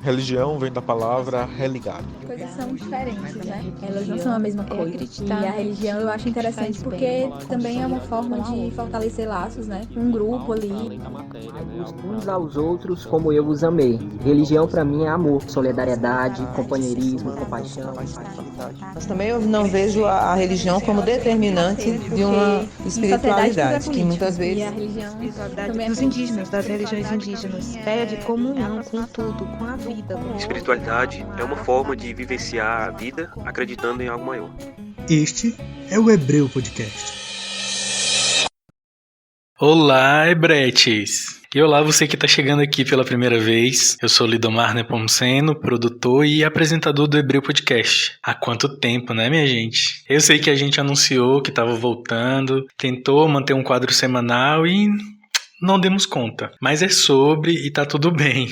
Religião vem da palavra religado. Coisas são diferentes, né? Elas não são a mesma coisa. E a religião eu acho interessante porque também é uma forma de fortalecer laços, né? Um grupo ali. Uns aos outros como eu os amei. Religião para mim é amor, solidariedade, companheirismo, compaixão. Mas também eu não vejo a religião como determinante de uma espiritualidade, que muitas vezes... E a religião também dos indígenas, das religiões indígenas, ideia de comunhão com tudo, com a vida. Espiritualidade é uma forma de vivenciar a vida acreditando em algo maior. Este é o Hebreu Podcast. Olá, Hebretes! E olá, você que está chegando aqui pela primeira vez. Eu sou Lidomar Nepomuceno, produtor e apresentador do Hebreu Podcast. Há quanto tempo, né, minha gente? Eu sei que a gente anunciou que estava voltando, tentou manter um quadro semanal e não demos conta. Mas é sobre e tá tudo bem.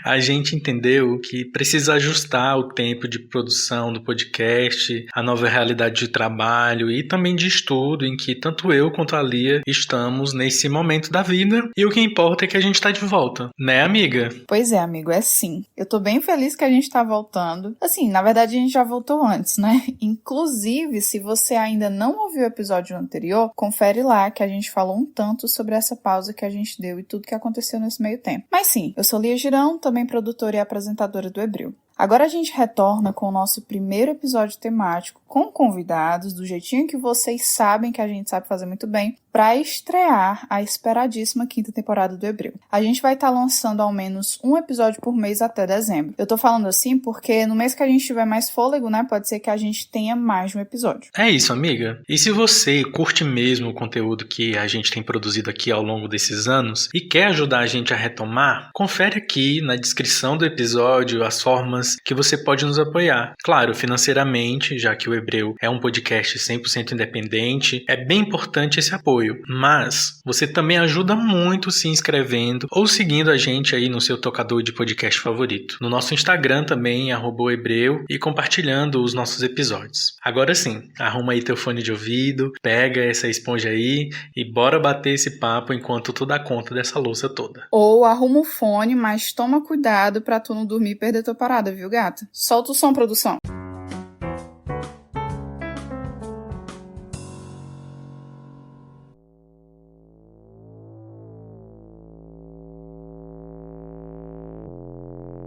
A gente entendeu que precisa ajustar o tempo de produção do podcast, a nova realidade de trabalho e também de estudo em que tanto eu quanto a Lia estamos nesse momento da vida. E o que importa é que a gente tá de volta, né, amiga? Pois é, amigo, é sim. Eu tô bem feliz que a gente tá voltando. Assim, na verdade a gente já voltou antes, né? Inclusive, se você ainda não ouviu o episódio anterior, confere lá que a gente falou um tanto sobre essa pausa que a gente deu e tudo que aconteceu nesse meio tempo. Mas sim, eu sou Lia Girão, também produtora e apresentadora do Hebreu. Agora a gente retorna com o nosso primeiro episódio temático, com convidados, do jeitinho que vocês sabem que a gente sabe fazer muito bem, para estrear a esperadíssima quinta temporada do Hebreu. A gente vai estar lançando ao menos um episódio por mês até dezembro. Eu tô falando assim porque no mês que a gente tiver mais fôlego, né, pode ser que a gente tenha mais de um episódio. É isso, amiga. E se você curte mesmo o conteúdo que a gente tem produzido aqui ao longo desses anos e quer ajudar a gente a retomar, confere aqui na descrição do episódio as formas que você pode nos apoiar. Claro, financeiramente, já que o Hebreu é um podcast 100% independente, é bem importante esse apoio. Mas você também ajuda muito se inscrevendo ou seguindo a gente aí no seu tocador de podcast favorito. No nosso Instagram também, @Hebreu, e compartilhando os nossos episódios. Agora sim, arruma aí teu fone de ouvido, pega essa esponja aí e bora bater esse papo enquanto tu dá conta dessa louça toda. Ou arruma o fone, mas toma cuidado pra tu não dormir e perder tua parada, viu, gata? Solta o som, produção.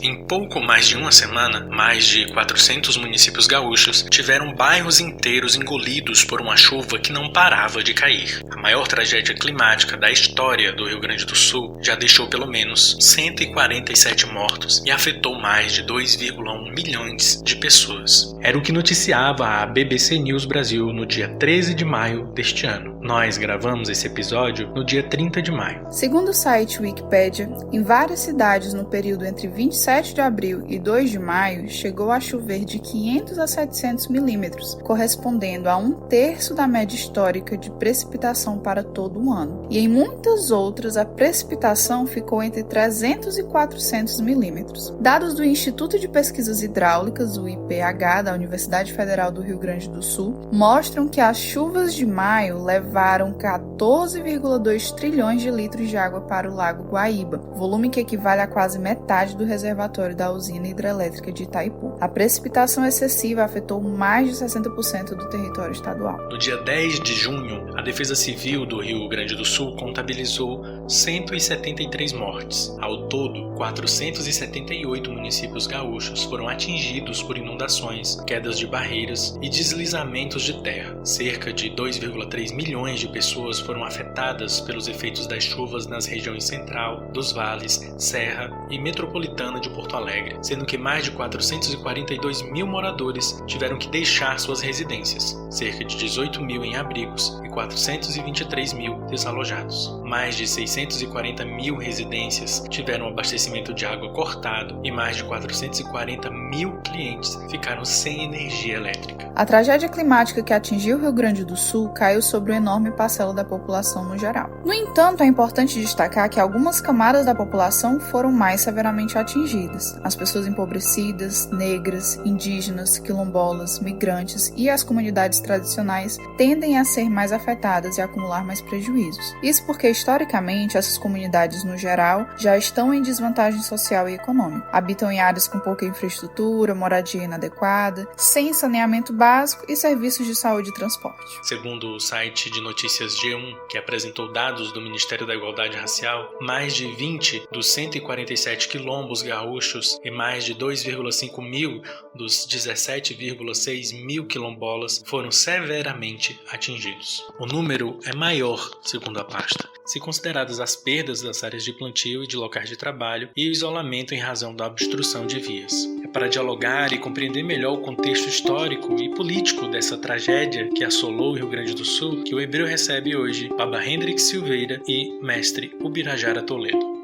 Em pouco mais de uma semana, mais de 400 municípios gaúchos tiveram bairros inteiros engolidos por uma chuva que não parava de cair. A maior tragédia climática da história do Rio Grande do Sul já deixou pelo menos 147 mortos e afetou mais de 2,1 milhões de pessoas. Era o que noticiava a BBC News Brasil no dia 13 de maio deste ano. Nós gravamos esse episódio no dia 30 de maio. Segundo o site Wikipedia, em várias cidades no período entre 27 de abril e 2 de maio, chegou a chover de 500 a 700 milímetros, correspondendo a 1/3 da média histórica de precipitação para todo o ano. E em muitas outras, a precipitação ficou entre 300 e 400 milímetros. Dados do Instituto de Pesquisas Hidráulicas, o IPH, da Universidade Federal do Rio Grande do Sul, mostram que as chuvas de maio levaram 14,2 trilhões de litros de água para o Lago Guaíba, volume que equivale a quase metade do reservatório da usina hidrelétrica de Itaipu. A precipitação excessiva afetou mais de 60% do território estadual. No dia 10 de junho, a Defesa Civil do Rio Grande do Sul contabilizou 173 mortes. Ao todo, 478 municípios gaúchos foram atingidos por inundações, quedas de barreiras e deslizamentos de terra. Cerca de 2,3 milhões de pessoas foram afetadas pelos efeitos das chuvas nas regiões Central, dos Vales, Serra e Metropolitana de Porto Alegre, sendo que mais de 442 mil moradores tiveram que deixar suas residências, cerca de 18 mil em abrigos e 423 mil desalojados. Mais de 640 mil residências tiveram abastecimento de água cortado e mais de 440 mil clientes ficaram sem energia elétrica. A tragédia climática que atingiu o Rio Grande do Sul caiu sobre uma enorme parcela da população no geral. No entanto, é importante destacar que algumas camadas da população foram mais severamente atingidas, atingidas. As pessoas empobrecidas, negras, indígenas, quilombolas, migrantes e as comunidades tradicionais tendem a ser mais afetadas e acumular mais prejuízos. Isso porque, historicamente, essas comunidades, no geral, já estão em desvantagem social e econômica. Habitam em áreas com pouca infraestrutura, moradia inadequada, sem saneamento básico e serviços de saúde e transporte. Segundo o site de notícias G1, que apresentou dados do Ministério da Igualdade Racial, mais de 20 dos 147 quilombos gaúchos e mais de 2,5 mil dos 17,6 mil quilombolas foram severamente atingidos. O número é maior, segundo a pasta, se consideradas as perdas das áreas de plantio e de locais de trabalho e o isolamento em razão da obstrução de vias. É para dialogar e compreender melhor o contexto histórico e político dessa tragédia que assolou o Rio Grande do Sul que o Hebreu recebe hoje Baba Hendrix Silveira e mestre Ubirajara Toledo.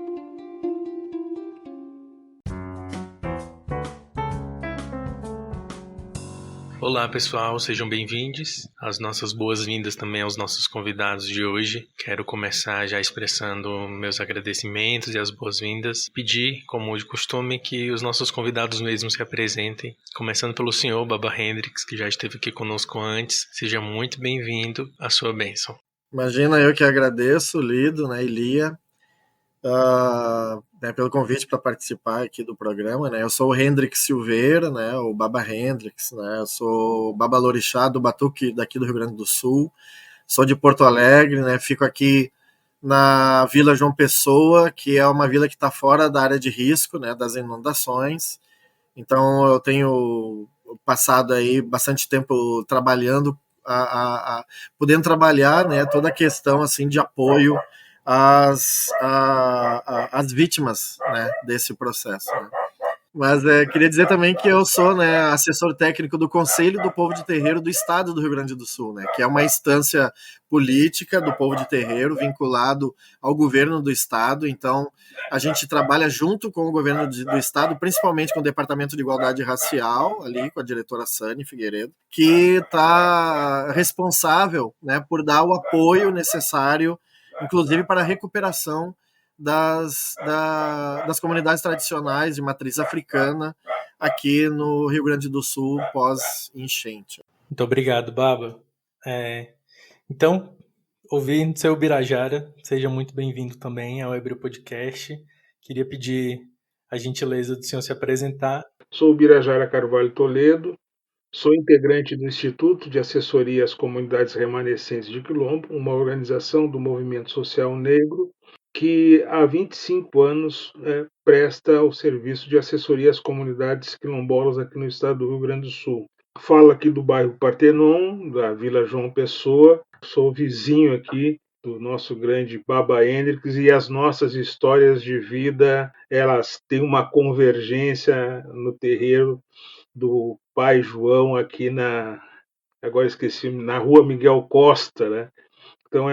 Olá pessoal, sejam bem-vindos. As nossas boas-vindas também aos nossos convidados de hoje. Quero começar já expressando meus agradecimentos e as boas-vindas. Pedir, como de costume, que os nossos convidados mesmos se apresentem. Começando pelo senhor Baba Hendrix, que já esteve aqui conosco antes. Seja muito bem-vindo, a sua bênção. Imagina, eu que agradeço, Lido, e Lia, pelo convite para participar aqui do programa, Eu sou o Hendrix Silveira, o Baba Hendrix, Eu sou o Baba Lorixá do Batuque daqui do Rio Grande do Sul, sou de Porto Alegre, Fico aqui na Vila João Pessoa, que é uma vila que está fora da área de risco, das inundações. Então eu tenho passado aí bastante tempo trabalhando, podendo trabalhar, toda a questão assim de apoio às vítimas, desse processo. Mas queria dizer também que eu sou assessor técnico do Conselho do Povo de Terreiro do Estado do Rio Grande do Sul, que é uma instância política do povo de terreiro vinculado ao governo do Estado. Então, a gente trabalha junto com o governo do Estado, principalmente com o Departamento de Igualdade Racial, ali com a diretora Sani Figueiredo, que está responsável por dar o apoio necessário, inclusive para a recuperação das comunidades tradicionais de matriz africana aqui no Rio Grande do Sul pós-enchente. Muito obrigado, Baba. Então, ouvindo seu Ubirajara, seja muito bem-vindo também ao Hebreu Podcast. Queria pedir a gentileza do senhor se apresentar. Sou Ubirajara Carvalho Toledo, sou integrante do Instituto de Assessoria às Comunidades Remanescentes de Quilombo, uma organização do movimento social negro que há 25 anos presta o serviço de assessoria às comunidades quilombolas aqui no estado do Rio Grande do Sul. Falo aqui do bairro Partenon, da Vila João Pessoa, sou vizinho aqui do nosso grande Baba Hendrix, e as nossas histórias de vida, elas têm uma convergência no terreiro do pai João aqui agora esqueci, na rua Miguel Costa, Então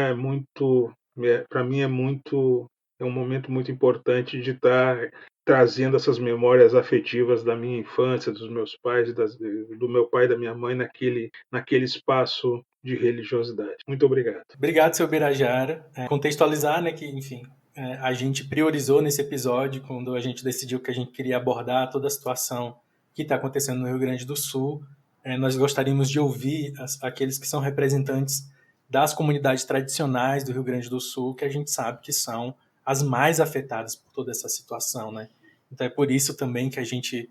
para mim é um momento muito importante de estar trazendo essas memórias afetivas da minha infância, dos meus pais, do meu pai e da minha mãe naquele espaço de religiosidade. Muito obrigado. Obrigado, seu Ubirajara. Contextualizar, que, enfim, a gente priorizou nesse episódio quando a gente decidiu que a gente queria abordar toda a situação que está acontecendo no Rio Grande do Sul. Nós gostaríamos de ouvir aqueles que são representantes das comunidades tradicionais do Rio Grande do Sul, que a gente sabe que são as mais afetadas por toda essa situação, Então é por isso também que a gente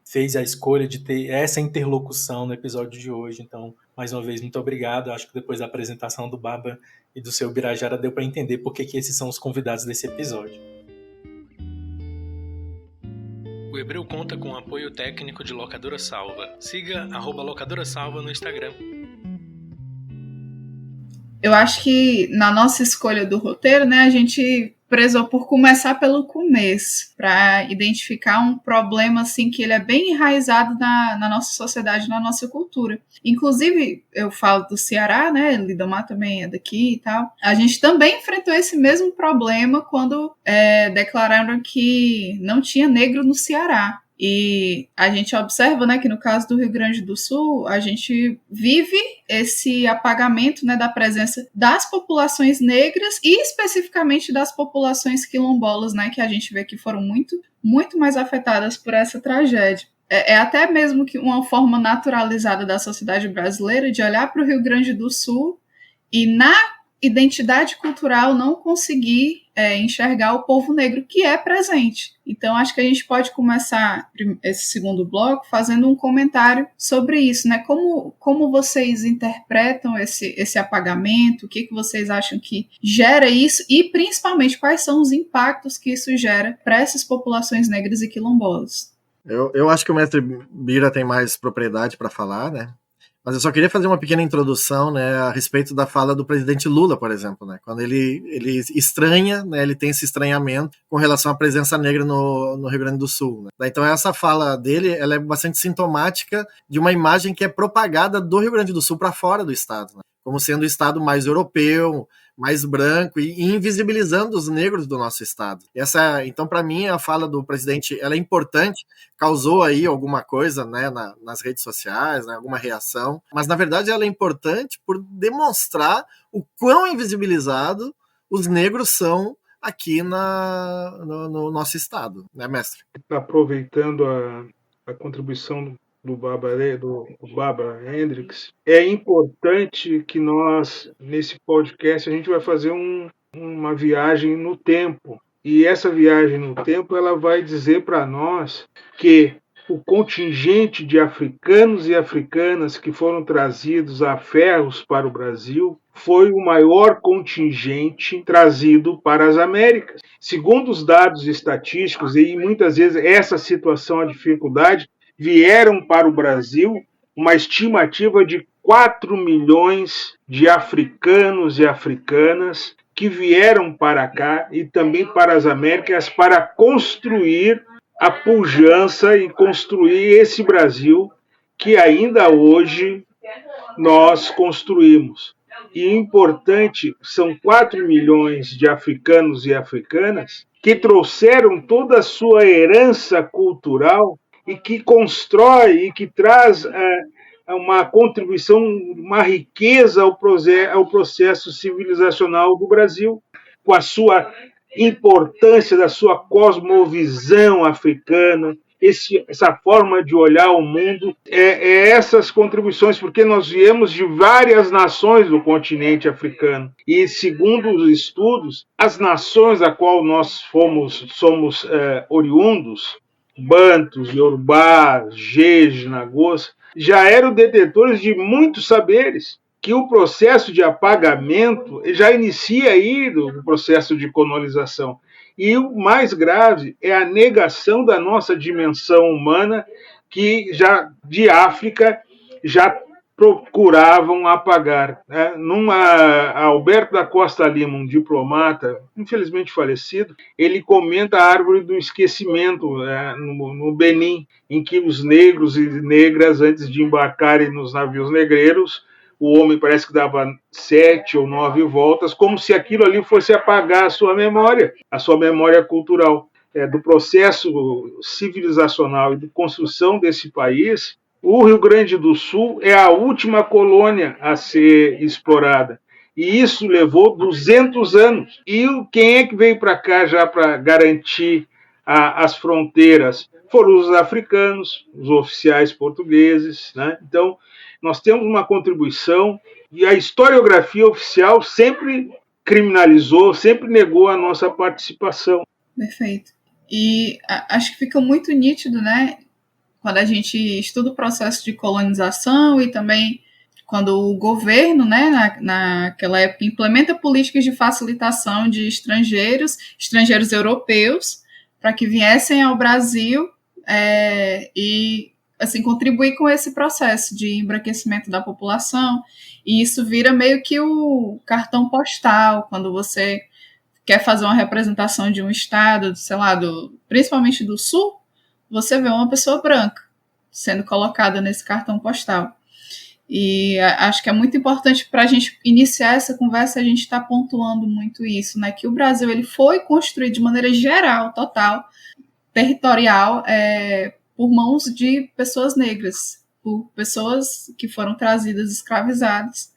fez a escolha de ter essa interlocução no episódio de hoje. Então, mais uma vez, muito obrigado. Eu acho que depois da apresentação do Baba e do seu Ubirajara deu para entender por que esses são os convidados desse episódio. O Hebreu conta com o apoio técnico de Locadora Salva. Siga @Locadora Salva no Instagram. Eu acho que na nossa escolha do roteiro, a gente prezou por começar pelo começo, para identificar um problema assim que ele é bem enraizado na nossa sociedade, na nossa cultura. Inclusive, eu falo do Ceará, Lidomar também é daqui e tal. A gente também enfrentou esse mesmo problema quando declararam que não tinha negro no Ceará. E a gente observa, né, que no caso do Rio Grande do Sul, a gente vive esse apagamento, né, da presença das populações negras e especificamente das populações quilombolas, né, que a gente vê que foram muito mais afetadas por essa tragédia. É até mesmo que uma forma naturalizada da sociedade brasileira de olhar para o Rio Grande do Sul e na identidade cultural não conseguir enxergar o povo negro que é presente. Então, acho que a gente pode começar esse segundo bloco fazendo um comentário sobre isso, né? Como vocês interpretam esse apagamento, o que vocês acham que gera isso e, principalmente, quais são os impactos que isso gera para essas populações negras e quilombolas? Eu acho que o mestre Bira tem mais propriedade para falar, né? Mas eu só queria fazer uma pequena introdução, né, a respeito da fala do presidente Lula, por exemplo, né, quando ele estranha, né, ele tem esse estranhamento com relação à presença negra no Rio Grande do Sul. Né. Então essa fala dele, ela é bastante sintomática de uma imagem que é propagada do Rio Grande do Sul para fora do estado, né, como sendo o estado mais europeu, mais branco e invisibilizando os negros do nosso estado. Então, para mim, a fala do presidente ela é importante, causou aí alguma coisa, né, nas redes sociais, né, alguma reação, mas na verdade ela é importante por demonstrar o quão invisibilizado os negros são aqui no nosso estado, né, mestre? Aproveitando a contribuição do Baba Hendricks, é importante que nós, nesse podcast, a gente vai fazer uma viagem no tempo. E essa viagem no tempo ela vai dizer para nós que o contingente de africanos e africanas que foram trazidos a ferros para o Brasil foi o maior contingente trazido para as Américas. Segundo os dados estatísticos, e muitas vezes essa situação, a dificuldade, vieram para o Brasil uma estimativa de 4 milhões de africanos e africanas que vieram para cá e também para as Américas para construir a pujança e construir esse Brasil que ainda hoje nós construímos. E importante, são 4 milhões de africanos e africanas que trouxeram toda a sua herança cultural e que constrói e que traz uma contribuição, uma riqueza ao processo civilizacional do Brasil, com a sua importância da sua cosmovisão africana, essa forma de olhar o mundo, essas contribuições, porque nós viemos de várias nações do continente africano. E, segundo os estudos, as nações a qual nós somos oriundos, Bantus, Yorubás, Jeje, Nagôs, já eram detentores de muitos saberes, que o processo de apagamento já inicia aí do processo de colonização. E o mais grave é a negação da nossa dimensão humana, que já de África já procuravam apagar. Alberto da Costa Lima, um diplomata, infelizmente falecido, ele comenta a árvore do esquecimento no Benin, em que os negros e negras, antes de embarcarem nos navios negreiros, o homem parece que dava 7 ou 9 voltas, como se aquilo ali fosse apagar a sua memória cultural. Do processo civilizacional e de construção desse país, o Rio Grande do Sul é a última colônia a ser explorada. E isso levou 200 anos. E quem é que veio para cá já para garantir as fronteiras? Foram os africanos, os oficiais portugueses, né? Então, nós temos uma contribuição e a historiografia oficial sempre criminalizou, sempre negou a nossa participação. Perfeito. E acho que fica muito nítido, né, quando a gente estuda o processo de colonização e também quando o governo, né, naquela época, implementa políticas de facilitação de estrangeiros europeus, para que viessem ao Brasil e assim, contribuir com esse processo de embranquecimento da população. E isso vira meio que o cartão postal, quando você quer fazer uma representação de um estado, sei lá, principalmente do Sul, você vê uma pessoa branca sendo colocada nesse cartão postal. E acho que é muito importante para a gente iniciar essa conversa, a gente está pontuando muito isso, né? Que o Brasil ele foi construído de maneira geral, total, territorial, por mãos de pessoas negras, por pessoas que foram trazidas escravizadas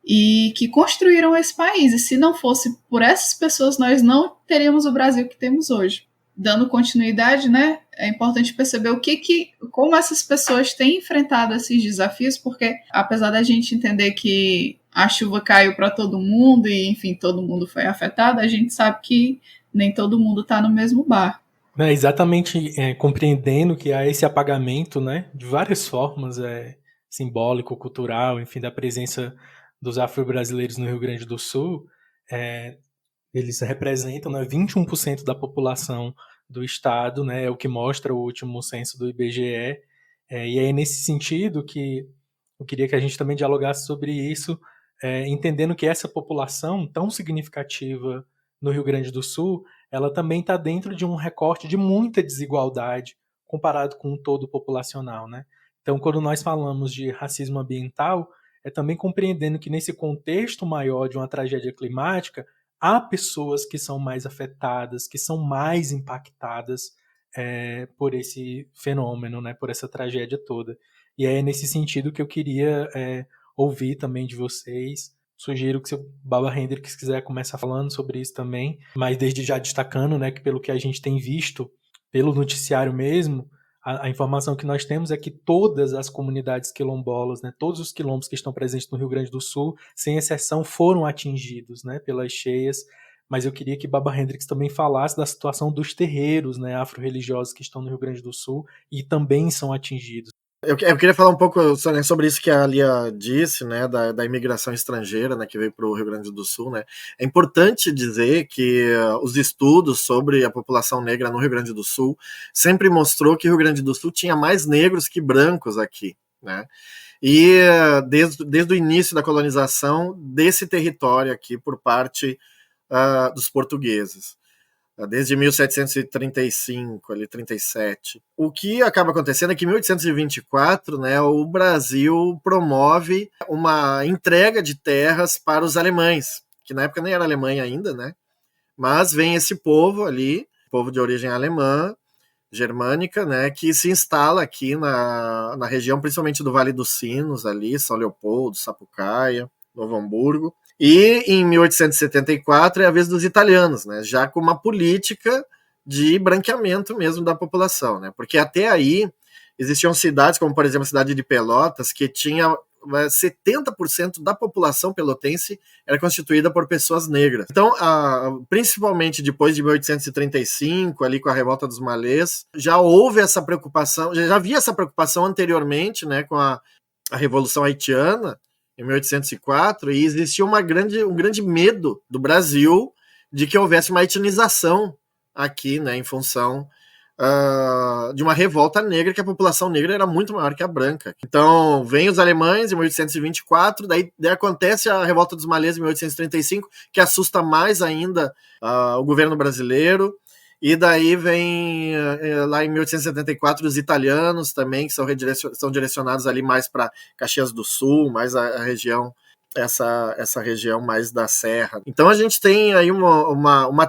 e que construíram esse país. E se não fosse por essas pessoas, nós não teríamos o Brasil que temos hoje. Dando continuidade, né, é importante perceber como essas pessoas têm enfrentado esses desafios, porque apesar da gente entender que a chuva caiu para todo mundo e, enfim, todo mundo foi afetado, a gente sabe que nem todo mundo está no mesmo barco. Exatamente, compreendendo que há esse apagamento, né, de várias formas, simbólico, cultural, enfim, da presença dos afro-brasileiros no Rio Grande do Sul. Eles representam, né, 21% da população do estado, né, é o que mostra o último censo do IBGE, e é nesse sentido que eu queria que a gente também dialogasse sobre isso, entendendo que essa população tão significativa no Rio Grande do Sul, ela também está dentro de um recorte de muita desigualdade comparado com o todo populacional, né? Então, quando nós falamos de racismo ambiental, é também compreendendo que nesse contexto maior de uma tragédia climática, há pessoas que são mais afetadas, que são mais impactadas por esse fenômeno, né, por essa tragédia toda. E é nesse sentido que eu queria ouvir também de vocês. Sugiro que o Baba Hendricks quiser começar falando sobre isso também, mas desde já destacando, né, que pelo que a gente tem visto, pelo noticiário mesmo, a informação que nós temos é que todas as comunidades quilombolas, né, todos os quilombos que estão presentes no Rio Grande do Sul, sem exceção, foram atingidos, né, pelas cheias. Mas eu queria que Baba Hendricks também falasse da situação dos terreiros, né, afro-religiosos que estão no Rio Grande do Sul e também são atingidos. Eu queria falar um pouco sobre isso que a Lia disse, né, da imigração estrangeira, né, que veio para o Rio Grande do Sul, né. É importante dizer que os estudos sobre a população negra no Rio Grande do Sul sempre mostrou que o Rio Grande do Sul tinha mais negros que brancos aqui, né. E desde o início da colonização desse território aqui por parte dos portugueses. Desde 1735, ali 37. O que acaba acontecendo é que em 1824, né, o Brasil promove uma entrega de terras para os alemães, que na época nem era Alemanha ainda, né? Mas vem esse povo ali, povo de origem alemã, germânica, né, que se instala aqui na região, principalmente do Vale dos Sinos, ali, São Leopoldo, Sapucaia, Novo Hamburgo. E em 1874 é a vez dos italianos, né, já com uma política de branqueamento mesmo da população, né, porque até aí existiam cidades, como por exemplo a cidade de Pelotas, que tinha 70% da população pelotense era constituída por pessoas negras. Então, principalmente depois de 1835, ali com a Revolta dos Malês, já houve essa preocupação, já havia essa preocupação anteriormente, né, com a Revolução Haitiana, em 1804, e existia um grande medo do Brasil de que houvesse uma etnização aqui, né, em função de uma revolta negra, que a população negra era muito maior que a branca. Então, vem os alemães em 1824, daí acontece a Revolta dos Malês em 1835, que assusta mais ainda o governo brasileiro, e daí vem lá em 1874 os italianos também, que são direcionados ali mais para Caxias do Sul, mais a região, essa região mais da Serra. Então a gente tem aí uma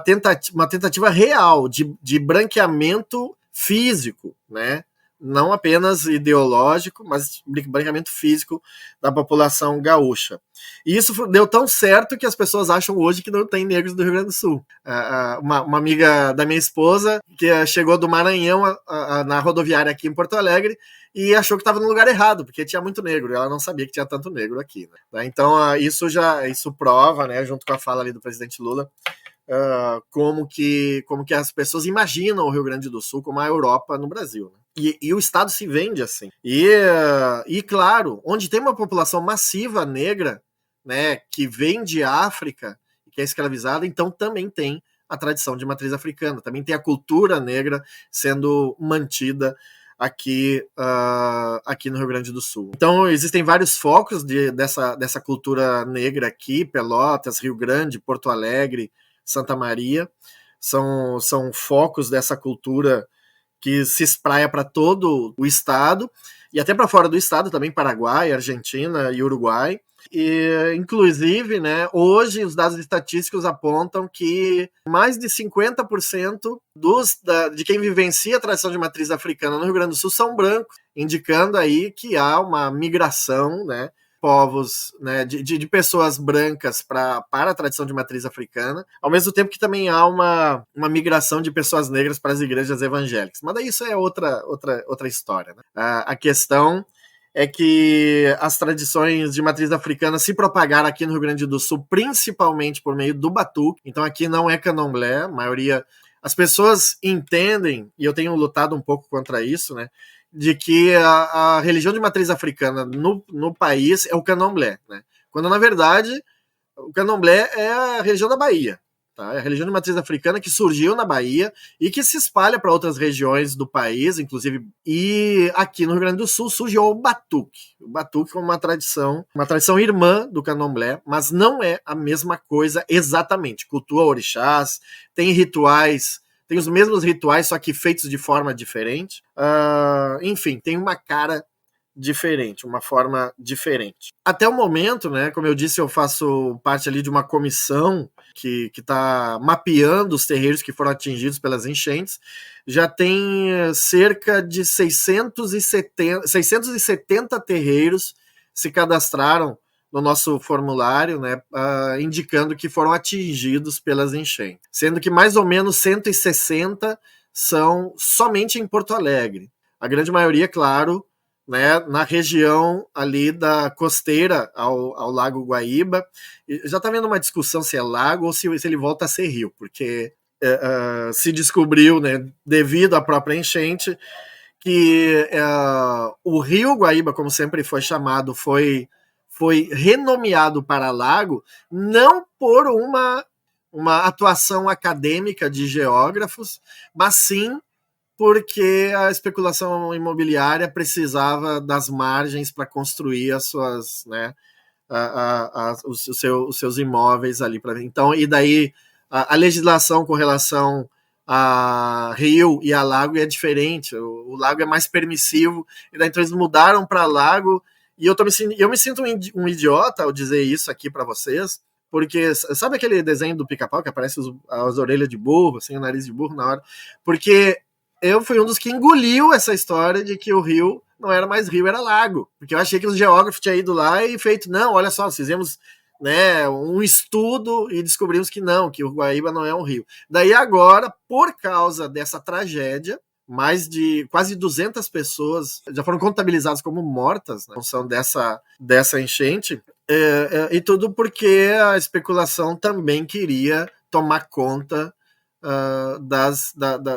tentativa real de branqueamento físico, né? Não apenas ideológico, mas branqueamento físico da população gaúcha. E isso deu tão certo que as pessoas acham hoje que não tem negros do Rio Grande do Sul. Uma amiga da minha esposa, que chegou do Maranhão na rodoviária aqui em Porto Alegre, e achou que estava no lugar errado, porque tinha muito negro, e ela não sabia que tinha tanto negro aqui, né? Então isso prova, né, junto com a fala ali do presidente Lula, como que as pessoas imaginam o Rio Grande do Sul como a Europa no Brasil, né? E o Estado se vende assim. E claro, onde tem uma população massiva negra, né, que vem de África, que é escravizada, então também tem a tradição de matriz africana, também tem a cultura negra sendo mantida aqui no Rio Grande do Sul. Então existem vários focos dessa cultura negra aqui, Pelotas, Rio Grande, Porto Alegre, Santa Maria, são focos dessa cultura que se espraia para todo o estado, e até para fora do estado também, Paraguai, Argentina e Uruguai. E, inclusive, né, hoje os dados estatísticos apontam que mais de 50% de quem vivencia a tradição de matriz africana no Rio Grande do Sul são brancos, indicando aí que há uma migração, né, povos, né, de pessoas brancas para a tradição de matriz africana, ao mesmo tempo que também há uma migração de pessoas negras para as igrejas evangélicas. Mas daí isso é outra história, né? A questão é que as tradições de matriz africana se propagaram aqui no Rio Grande do Sul, principalmente por meio do batuque. Então aqui não é candomblé, a maioria... As pessoas entendem, e eu tenho lutado um pouco contra isso, né, de que a religião de matriz africana no país é o candomblé, né? Quando, na verdade, o candomblé é a religião da Bahia. Tá? É a religião de matriz africana que surgiu na Bahia e que se espalha para outras regiões do país, inclusive. E aqui no Rio Grande do Sul surgiu o batuque. O batuque é uma tradição irmã do candomblé, mas não é a mesma coisa exatamente. Cultua orixás, tem rituais, tem os mesmos rituais, só que feitos de forma diferente. Enfim, tem uma cara diferente, uma forma diferente. Até o momento, né, como eu disse, eu faço parte ali de uma comissão que está mapeando os terreiros que foram atingidos pelas enchentes. Já tem cerca de 670 terreiros se cadastraram no nosso formulário, né, indicando que foram atingidos pelas enchentes, sendo que mais ou menos 160 são somente em Porto Alegre. A grande maioria, claro, né, na região ali da costeira ao Lago Guaíba. Já está havendo uma discussão se é lago ou se ele volta a ser rio, porque se descobriu, né, devido à própria enchente, que o rio Guaíba, como sempre foi chamado, foi renomeado para lago, não por uma atuação acadêmica de geógrafos, mas sim porque a especulação imobiliária precisava das margens para construir as suas, né, os seus imóveis ali. Então, e daí a legislação com relação a rio e a lago é diferente. O lago é mais permissivo, e daí então eles mudaram para lago. E eu me sinto um idiota ao dizer isso aqui para vocês, porque sabe aquele desenho do Pica-Pau que aparece as orelhas de burro, assim, o nariz de burro na hora? Porque eu fui um dos que engoliu essa história de que o rio não era mais rio, era lago. Porque eu achei que os geógrafos tinham ido lá e feito, não, olha só, fizemos, né, um estudo e descobrimos que não, que o Guaíba não é um rio. Daí agora, por causa dessa tragédia, mais de quase 200 pessoas já foram contabilizadas como mortas, né, em função dessa enchente, e tudo porque a especulação também queria tomar conta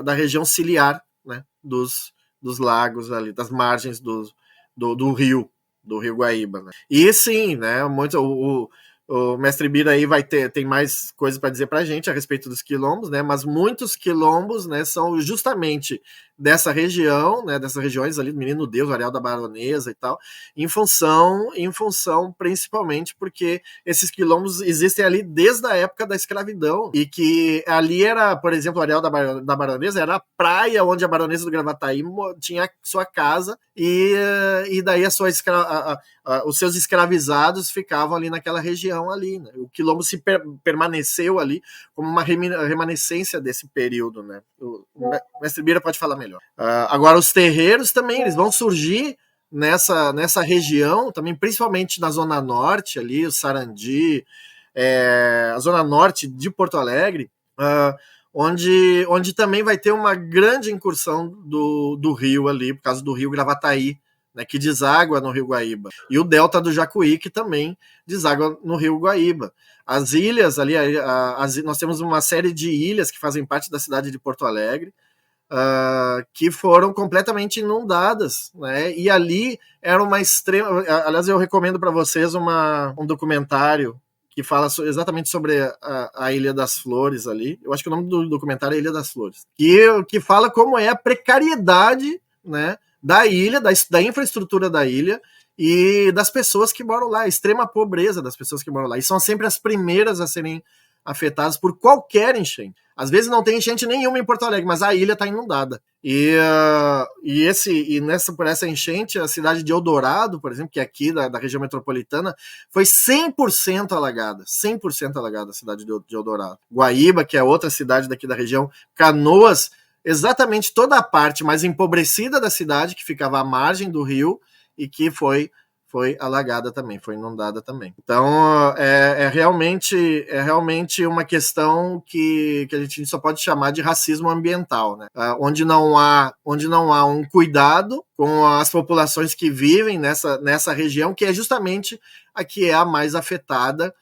da região ciliar, né, dos lagos ali, das margens do rio Guaíba, né. E sim, né, o mestre Bira aí tem mais coisas para dizer para a gente a respeito dos quilombos, né? Mas muitos quilombos, né, são justamente dessa região, né, dessas regiões ali do Menino Deus, Areal da Baronesa e tal, em função principalmente porque esses quilombos existem ali desde a época da escravidão, e que ali era, por exemplo, o Areal da Baronesa era a praia onde a Baronesa do Gravataí tinha sua casa, e daí os seus escravizados ficavam ali naquela região ali, né? O quilombo permaneceu ali como uma remanescência desse período, né? O mestre Bira pode falar melhor. Agora, os terreiros também, eles vão surgir nessa região, também principalmente na Zona Norte, ali, o Sarandi, a Zona Norte de Porto Alegre, onde também vai ter uma grande incursão do rio ali, por causa do rio Gravataí, né, que deságua no rio Guaíba, e o delta do Jacuí, que também deságua no rio Guaíba. As ilhas ali, nós temos uma série de ilhas que fazem parte da cidade de Porto Alegre, que foram completamente inundadas, né? E ali era uma extrema... Aliás, eu recomendo para vocês um documentário que fala exatamente sobre a Ilha das Flores ali. Eu acho que o nome do documentário é Ilha das Flores. Que fala como é a precariedade, né, da ilha, da infraestrutura da ilha e das pessoas que moram lá, a extrema pobreza das pessoas que moram lá. E são sempre as primeiras a serem afetadas por qualquer enchente. Às vezes não tem enchente nenhuma em Porto Alegre, mas a ilha está inundada. Por essa enchente, a cidade de Eldorado, por exemplo, que é aqui da região metropolitana, foi 100% alagada. 100% alagada a cidade de Eldorado. Guaíba, que é outra cidade daqui da região, Canoas, exatamente toda a parte mais empobrecida da cidade, que ficava à margem do rio e que foi alagada também, foi inundada também. Então, é realmente uma questão que a gente só pode chamar de racismo ambiental, né? Onde não há um cuidado com as populações que vivem nessa região, que é justamente a que é a mais afetada,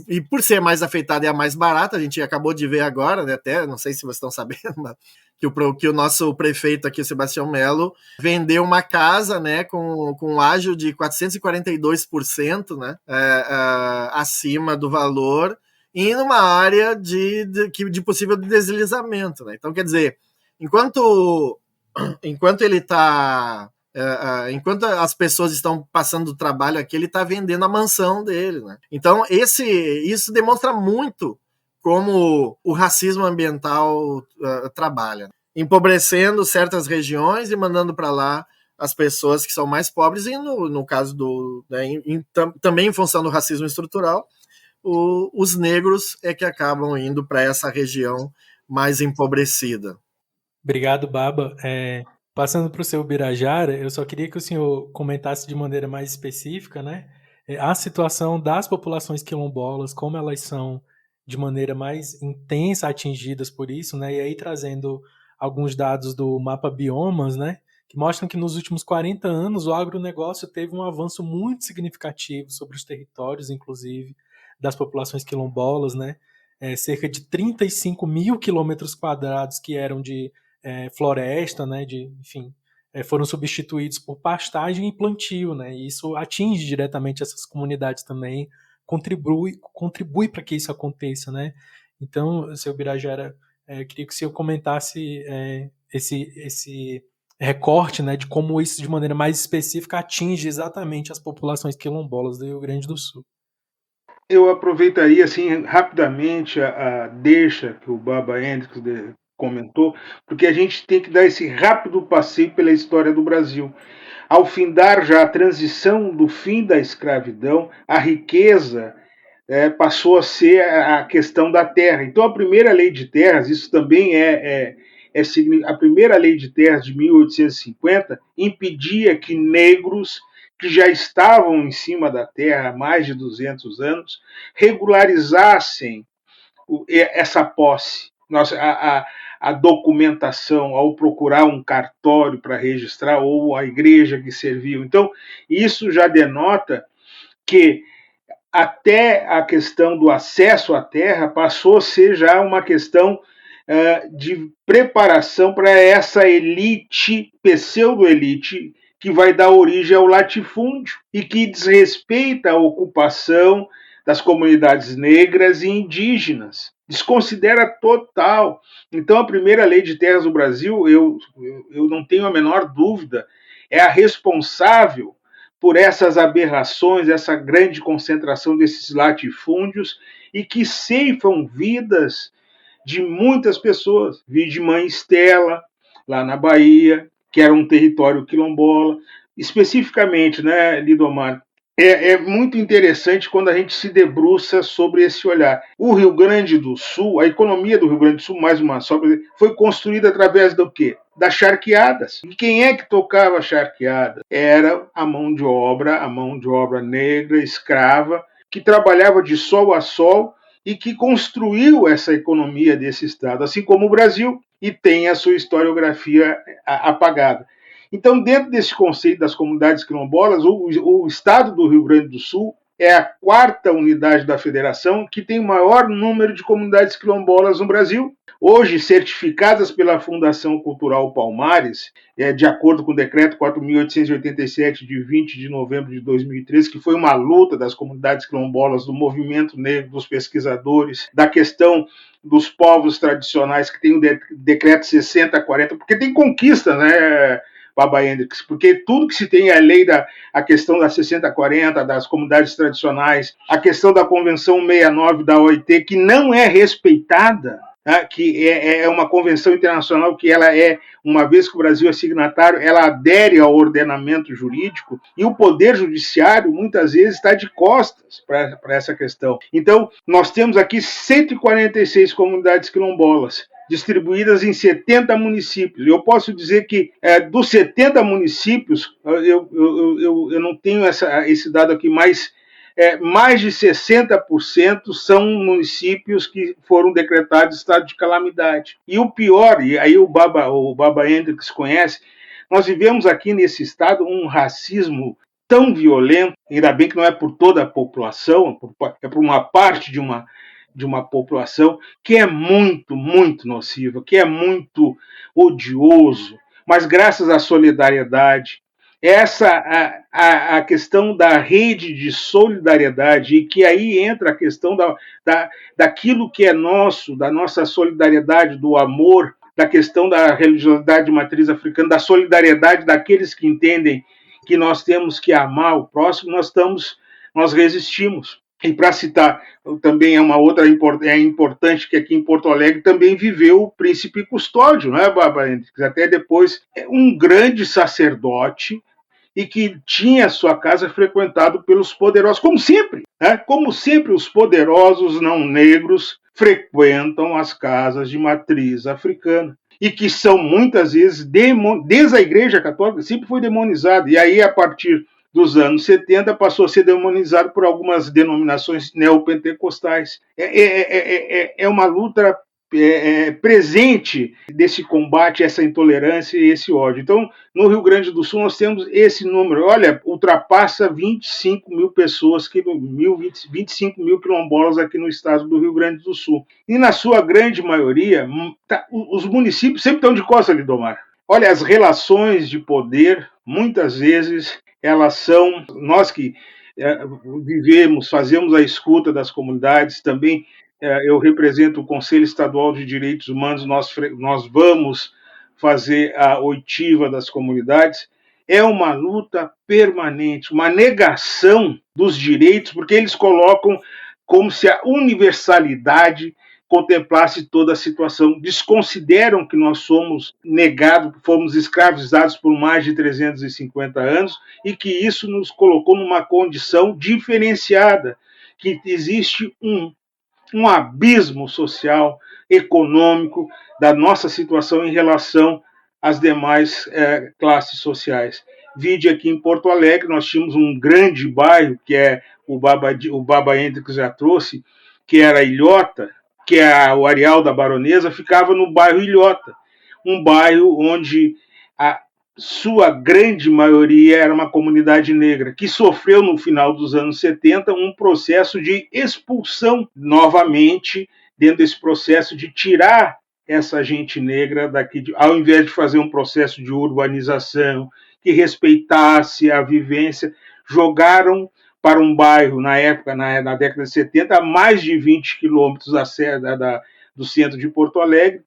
e por ser mais afetada é a mais barata. A gente acabou de ver agora, né, até, não sei se vocês estão sabendo, mas que o nosso prefeito aqui, Sebastião Melo, vendeu uma casa, né, com um ágio de 442%, né, acima do valor, e numa área de possível deslizamento, né? Então, quer dizer, enquanto ele está... enquanto as pessoas estão passando o trabalho aqui, ele está vendendo a mansão dele, né? Então, isso demonstra muito como o racismo ambiental trabalha, empobrecendo certas regiões e mandando para lá as pessoas que são mais pobres, e no caso também em função do racismo estrutural, os negros é que acabam indo para essa região mais empobrecida. Obrigado, Baba. Passando para o seu Birajara, eu só queria que o senhor comentasse de maneira mais específica, né, a situação das populações quilombolas, como elas são de maneira mais intensa atingidas por isso, né, e aí trazendo alguns dados do mapa Biomas, né, que mostram que nos últimos 40 anos o agronegócio teve um avanço muito significativo sobre os territórios, inclusive, das populações quilombolas, né, cerca de 35 mil quilômetros quadrados que eram de floresta, né, enfim, foram substituídos por pastagem e plantio, né, e isso atinge diretamente essas comunidades também, contribui para que isso aconteça, né. Então, seu Birajara, queria que o senhor comentasse esse recorte, né, de como isso de maneira mais específica atinge exatamente as populações quilombolas do Rio Grande do Sul. Eu aproveitaria assim rapidamente a deixa que o Baba Hendricks comentou, porque a gente tem que dar esse rápido passeio pela história do Brasil. Ao findar já a transição do fim da escravidão, a riqueza passou a ser a questão da terra. Então, a primeira lei de terras, isso também a primeira lei de terras de 1850, impedia que negros que já estavam em cima da terra há mais de 200 anos regularizassem essa posse. A documentação, ao procurar um cartório para registrar, ou a igreja que serviu. Então, isso já denota que até a questão do acesso à terra passou a ser já uma questão de preparação para essa elite, pseudo-elite, que vai dar origem ao latifúndio e que desrespeita a ocupação das comunidades negras e indígenas. Desconsidera total. Então, a primeira lei de terras do Brasil, eu não tenho a menor dúvida, é a responsável por essas aberrações, essa grande concentração desses latifúndios e que ceifam vidas de muitas pessoas. Vi de Mãe Estela, lá na Bahia, que era um território quilombola. Especificamente, né, Lidomar, é muito interessante quando a gente se debruça sobre esse olhar. O Rio Grande do Sul, a economia do Rio Grande do Sul, mais uma só, foi construída através do quê? Das charqueadas. E quem é que tocava a charqueada? Era a mão de obra negra, escrava, que trabalhava de sol a sol e que construiu essa economia desse estado, assim como o Brasil, e tem a sua historiografia apagada. Então, dentro desse conceito das comunidades quilombolas, o estado do Rio Grande do Sul é a quarta unidade da federação que tem o maior número de comunidades quilombolas no Brasil. Hoje, certificadas pela Fundação Cultural Palmares, de acordo com o decreto 4.887, de 20 de novembro de 2013, que foi uma luta das comunidades quilombolas, do movimento negro, dos pesquisadores, da questão dos povos tradicionais, que tem o decreto 6040, porque tem conquista, né, Baba Hendricks, porque tudo que se tem é a lei a questão da 60-40, das comunidades tradicionais, a questão da Convenção 69 da OIT, que não é respeitada, né, que é uma convenção internacional que ela uma vez que o Brasil é signatário, ela adere ao ordenamento jurídico, e o poder judiciário muitas vezes está de costas para essa questão. Então, nós temos aqui 146 comunidades quilombolas, distribuídas em 70 municípios. Eu posso dizer que dos 70 municípios, eu não tenho esse dado aqui, mas mais de 60% são municípios que foram decretados estado de calamidade. E o pior, e aí o Baba Hendricks conhece, nós vivemos aqui nesse estado um racismo tão violento, ainda bem que não é por toda a população, é por uma parte de uma população que é muito, muito nociva, que é muito odioso, mas graças à solidariedade, a questão da rede de solidariedade, e que aí entra a questão daquilo que é nosso, da nossa solidariedade, do amor, da questão da religiosidade de matriz africana, da solidariedade daqueles que entendem que nós temos que amar o próximo, nós resistimos. E para citar, também é uma outra importante, que aqui em Porto Alegre também viveu o príncipe Custódio, né, Baba Hendricks? Até depois, um grande sacerdote, e que tinha sua casa frequentado pelos poderosos, como sempre, né? Como sempre, os poderosos não negros frequentam as casas de matriz africana, e que são muitas vezes, desde a Igreja Católica, sempre foi demonizada, e aí a partir dos anos 70 passou a ser demonizado por algumas denominações neopentecostais. É uma luta presente desse combate, essa intolerância e esse ódio. Então, no Rio Grande do Sul, nós temos esse número. Olha, ultrapassa 25 mil pessoas, 25 mil quilombolas aqui no estado do Rio Grande do Sul. E, na sua grande maioria, os municípios sempre estão de costas, Lidomar. Olha, as relações de poder, muitas vezes, elas são... Nós que vivemos, fazemos a escuta das comunidades, também eu represento o Conselho Estadual de Direitos Humanos, nós vamos fazer a oitiva das comunidades. É uma luta permanente, uma negação dos direitos, porque eles colocam como se a universalidade contemplasse toda a situação. Desconsideram que nós somos negados, fomos escravizados por mais de 350 anos, e que isso nos colocou numa condição diferenciada, que existe um abismo social, econômico, da nossa situação em relação às demais classes sociais. Vide aqui em Porto Alegre, nós tínhamos um grande bairro, que o Baba Hendricks já trouxe, que era Ilhota, que é o areal da Baronesa, ficava no bairro Ilhota, um bairro onde a sua grande maioria era uma comunidade negra, que sofreu no final dos anos 70 um processo de expulsão novamente, dentro desse processo de tirar essa gente negra daqui, ao invés de fazer um processo de urbanização que respeitasse a vivência, jogaram para um bairro, na época, na década de 70, a mais de 20 quilômetros do centro de Porto Alegre,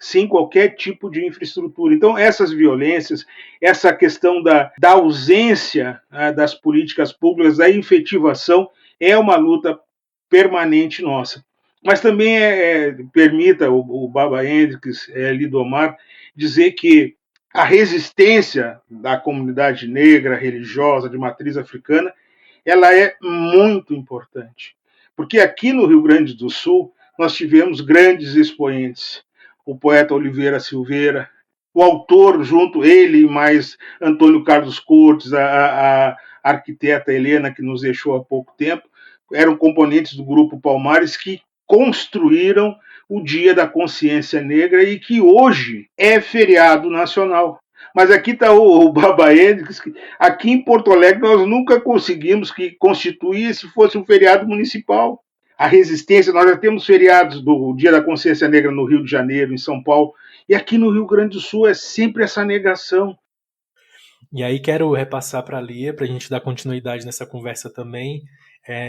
sem qualquer tipo de infraestrutura. Então, essas violências, essa questão da ausência das políticas públicas, da efetivação, é uma luta permanente nossa. Mas também permita o Baba Hendricks, Lidomar, dizer que a resistência da comunidade negra, religiosa, de matriz africana, ela é muito importante. Porque aqui no Rio Grande do Sul, nós tivemos grandes expoentes. O poeta Oliveira Silveira, o autor, junto ele, mais Antônio Carlos Cortes, a arquiteta Helena, que nos deixou há pouco tempo, eram componentes do Grupo Palmares, que construíram o Dia da Consciência Negra, e que hoje é feriado nacional. Mas aqui está o Baba Hendricks, aqui em Porto Alegre nós nunca conseguimos que constituísse fosse um feriado municipal. A resistência, nós já temos feriados do Dia da Consciência Negra no Rio de Janeiro, em São Paulo, e aqui no Rio Grande do Sul é sempre essa negação. E aí quero repassar para a Lia, para a gente dar continuidade nessa conversa também,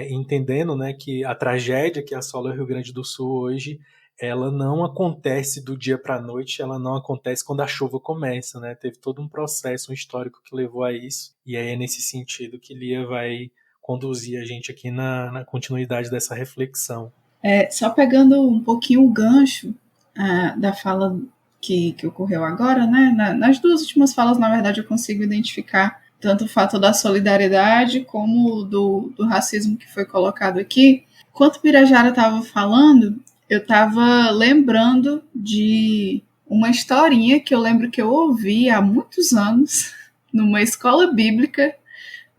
entendendo, né, que a tragédia que assola o Rio Grande do Sul hoje ela não acontece do dia para a noite, ela não acontece quando a chuva começa, né? Teve todo um processo, um histórico que levou a isso, e aí é nesse sentido que Lia vai conduzir a gente aqui na continuidade dessa reflexão. Só pegando um pouquinho o gancho da fala que ocorreu agora, né? Nas duas últimas falas, na verdade, eu consigo identificar tanto o fato da solidariedade como do racismo que foi colocado aqui. Enquanto o Birajara estava falando, eu estava lembrando de uma historinha que eu lembro que eu ouvi há muitos anos numa escola bíblica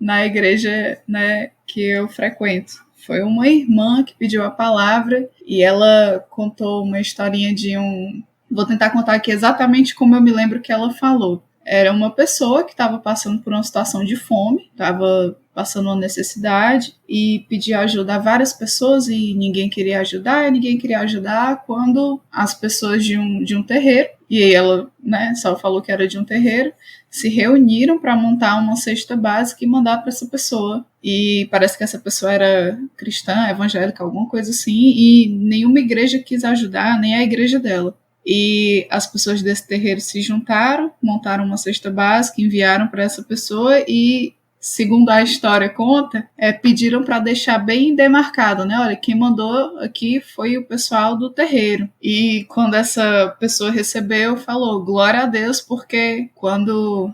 na igreja, né, que eu frequento. Foi uma irmã que pediu a palavra e ela contou uma historinha de um... Vou tentar contar aqui exatamente como eu me lembro que ela falou. Era uma pessoa que estava passando por uma situação de fome, estava passando uma necessidade e pedia ajuda a várias pessoas e ninguém queria ajudar quando as pessoas de um terreiro, e aí ela, né, só falou que era de um terreiro, se reuniram para montar uma cesta básica e mandar para essa pessoa. E parece que essa pessoa era cristã, evangélica, alguma coisa assim, e nenhuma igreja quis ajudar, nem a igreja dela. E as pessoas desse terreiro se juntaram, montaram uma cesta básica, enviaram para essa pessoa e, segundo a história conta, pediram para deixar bem demarcado, né? Olha, quem mandou aqui foi o pessoal do terreiro. E quando essa pessoa recebeu, falou, glória a Deus, porque quando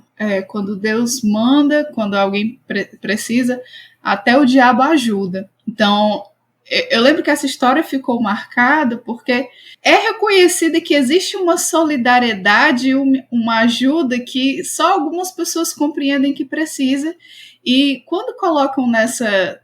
Deus manda, quando alguém precisa, até o diabo ajuda. Então, eu lembro que essa história ficou marcada porque é reconhecida que existe uma solidariedade, uma ajuda que só algumas pessoas compreendem que precisa, e quando colocam nessa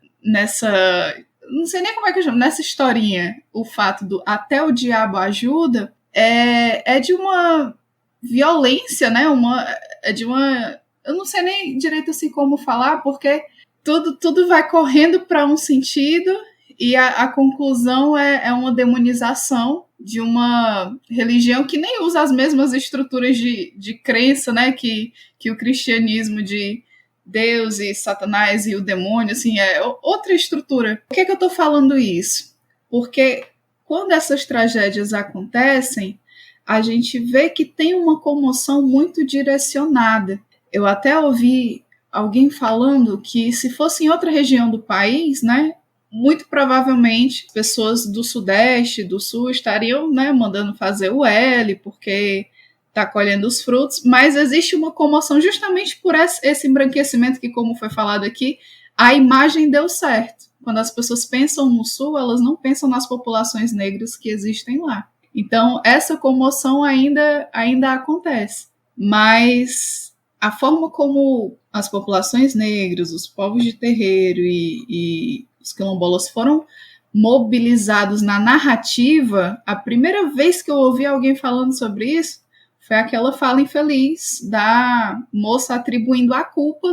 não sei nem como é que eu chamo, nessa historinha, o fato do até o diabo ajuda, é de uma violência, né? Eu não sei nem direito assim como falar, porque tudo vai correndo para um sentido. E a conclusão é uma demonização de uma religião que nem usa as mesmas estruturas de crença, né, que o cristianismo de Deus e Satanás e o demônio, assim, é outra estrutura. Por que eu estou falando isso? Porque quando essas tragédias acontecem, a gente vê que tem uma comoção muito direcionada. Eu até ouvi alguém falando que se fosse em outra região do país, né, muito provavelmente pessoas do Sudeste, do Sul estariam, né, mandando fazer o L, porque está colhendo os frutos, mas existe uma comoção justamente por esse embranquecimento que, como foi falado aqui, a imagem deu certo. Quando as pessoas pensam no Sul, elas não pensam nas populações negras que existem lá. Então, essa comoção ainda acontece. Mas a forma como as populações negras, os povos de terreiro e os quilombolas foram mobilizados na narrativa, a primeira vez que eu ouvi alguém falando sobre isso foi aquela fala infeliz da moça atribuindo a culpa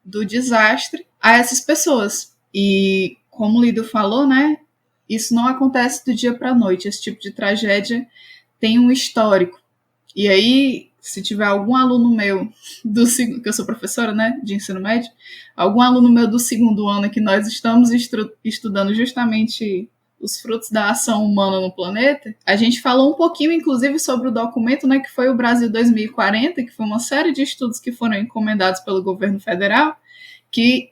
do desastre a essas pessoas. E como o Lido falou, né, isso não acontece do dia para a noite. Esse tipo de tragédia tem um histórico. E aí, se tiver algum aluno meu que eu sou professora, né, de ensino médio, algum aluno meu do segundo ano que nós estamos estudando justamente os frutos da ação humana no planeta, a gente falou um pouquinho, inclusive, sobre o documento, né, que foi o Brasil 2040, que foi uma série de estudos que foram encomendados pelo governo federal, que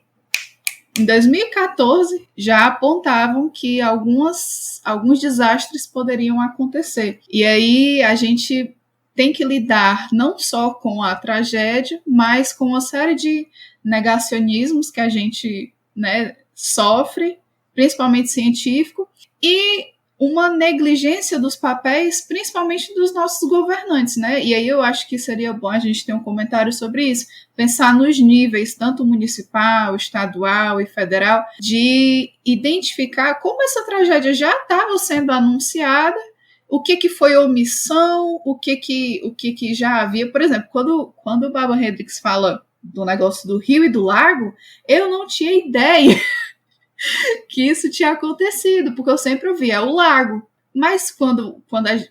em 2014 já apontavam que alguns desastres poderiam acontecer. E aí a gente tem que lidar não só com a tragédia, mas com uma série de negacionismos que a gente, né, sofre, principalmente científico, e uma negligência dos papéis, principalmente dos nossos governantes, né? E aí eu acho que seria bom a gente ter um comentário sobre isso, pensar nos níveis, tanto municipal, estadual e federal, de identificar como essa tragédia já estava sendo anunciada, o que foi omissão, o que já havia. Por exemplo, quando o Baba Hendricks fala do negócio do rio e do lago, eu não tinha ideia que isso tinha acontecido, porque eu sempre ouvia o lago. Mas quando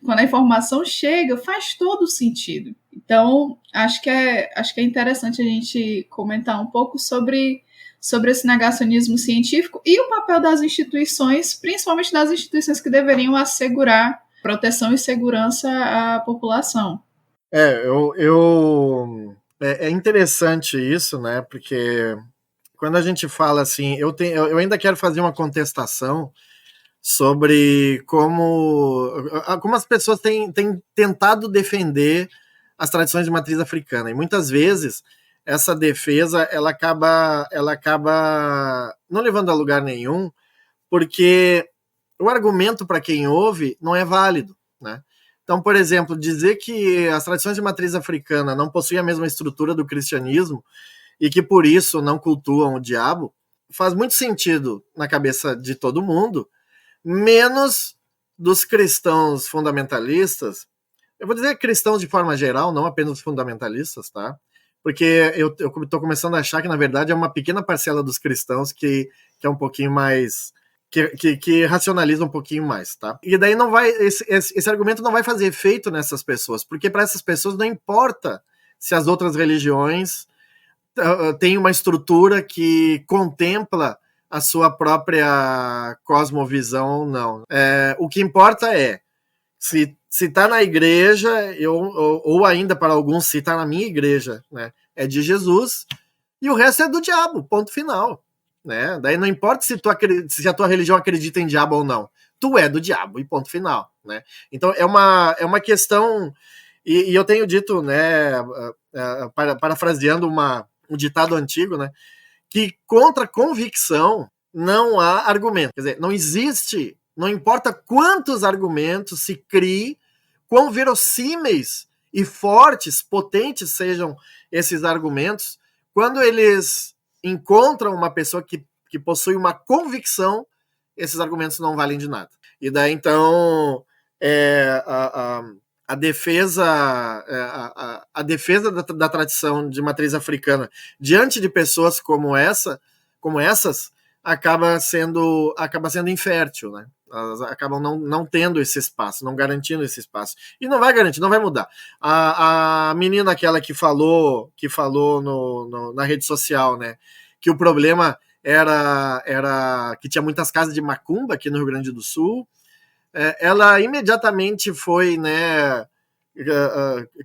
a informação chega, faz todo sentido. Então, acho que é interessante a gente comentar um pouco sobre esse negacionismo científico e o papel das instituições, principalmente das instituições que deveriam assegurar proteção e segurança à população. É interessante isso, né? Porque quando a gente fala assim, eu ainda quero fazer uma contestação sobre como as pessoas têm tentado defender as tradições de matriz africana. E muitas vezes essa defesa ela acaba não levando a lugar nenhum, porque o argumento para quem ouve não é válido, né? Então, por exemplo, dizer que as tradições de matriz africana não possuem a mesma estrutura do cristianismo e que por isso não cultuam o diabo faz muito sentido na cabeça de todo mundo, menos dos cristãos fundamentalistas. Eu vou dizer cristãos de forma geral, não apenas os fundamentalistas, tá? Porque eu estou começando a achar que, na verdade, é uma pequena parcela dos cristãos que é um pouquinho mais... Que racionaliza um pouquinho mais, tá? E daí não vai... Esse argumento não vai fazer efeito nessas pessoas, porque para essas pessoas não importa se as outras religiões têm uma estrutura que contempla a sua própria cosmovisão ou não. O que importa é se está na igreja, ou ainda para alguns, se está na minha igreja, né, é de Jesus, e o resto é do diabo, ponto final. Né? Daí não importa se a tua religião acredita em diabo ou não, tu é do diabo, e ponto final. Né? Então é uma questão, e eu tenho dito, né, parafraseando um ditado antigo, né, que contra convicção não há argumento. Quer dizer, não existe, não importa quantos argumentos se crie, quão verossímeis e fortes, potentes sejam esses argumentos, quando eles encontram uma pessoa que possui uma convicção, esses argumentos não valem de nada. E daí, então, a defesa da tradição de matriz africana diante de pessoas como essas acaba sendo infértil, né? Elas acabam não tendo esse espaço, não garantindo esse espaço. E não vai garantir, não vai mudar. A menina aquela que falou na rede social, né, que o problema era que tinha muitas casas de macumba aqui no Rio Grande do Sul, ela imediatamente foi, né,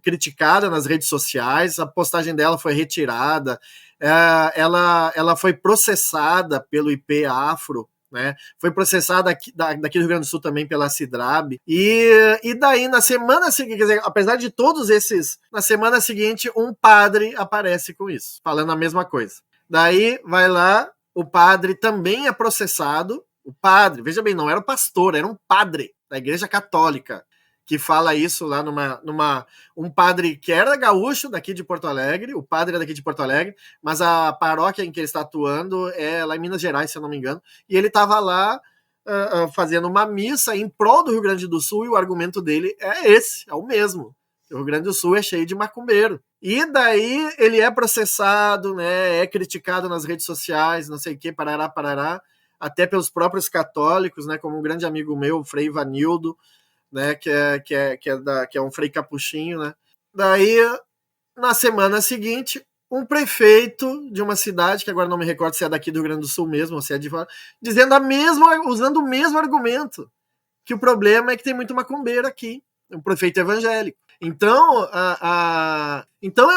criticada nas redes sociais, a postagem dela foi retirada, ela foi processada pelo IP Afro, né? Foi processada daqui do Rio Grande do Sul também pela Cidrab, e daí na semana seguinte, quer dizer, apesar de todos esses, na semana seguinte um padre aparece com isso, falando a mesma coisa. Daí vai lá, o padre também é processado, o padre, veja bem, não era o pastor, era um padre da Igreja Católica, que fala isso lá um padre que era gaúcho daqui de Porto Alegre, o padre é daqui de Porto Alegre, mas a paróquia em que ele está atuando é lá em Minas Gerais, se eu não me engano, e ele estava lá fazendo uma missa em prol do Rio Grande do Sul, e o argumento dele é o mesmo. O Rio Grande do Sul é cheio de macumbeiro. E daí ele é processado, né, é criticado nas redes sociais, não sei o que, parará, até pelos próprios católicos, né, como um grande amigo meu, o Frei Ivanildo, né, que é um frei capuchinho, né? Daí, na semana seguinte, um prefeito de uma cidade, que agora não me recordo se é daqui do Rio Grande do Sul mesmo, ou se é de fora, usando o mesmo argumento, que o problema é que tem muito macumbeiro aqui, um prefeito evangélico. Então, então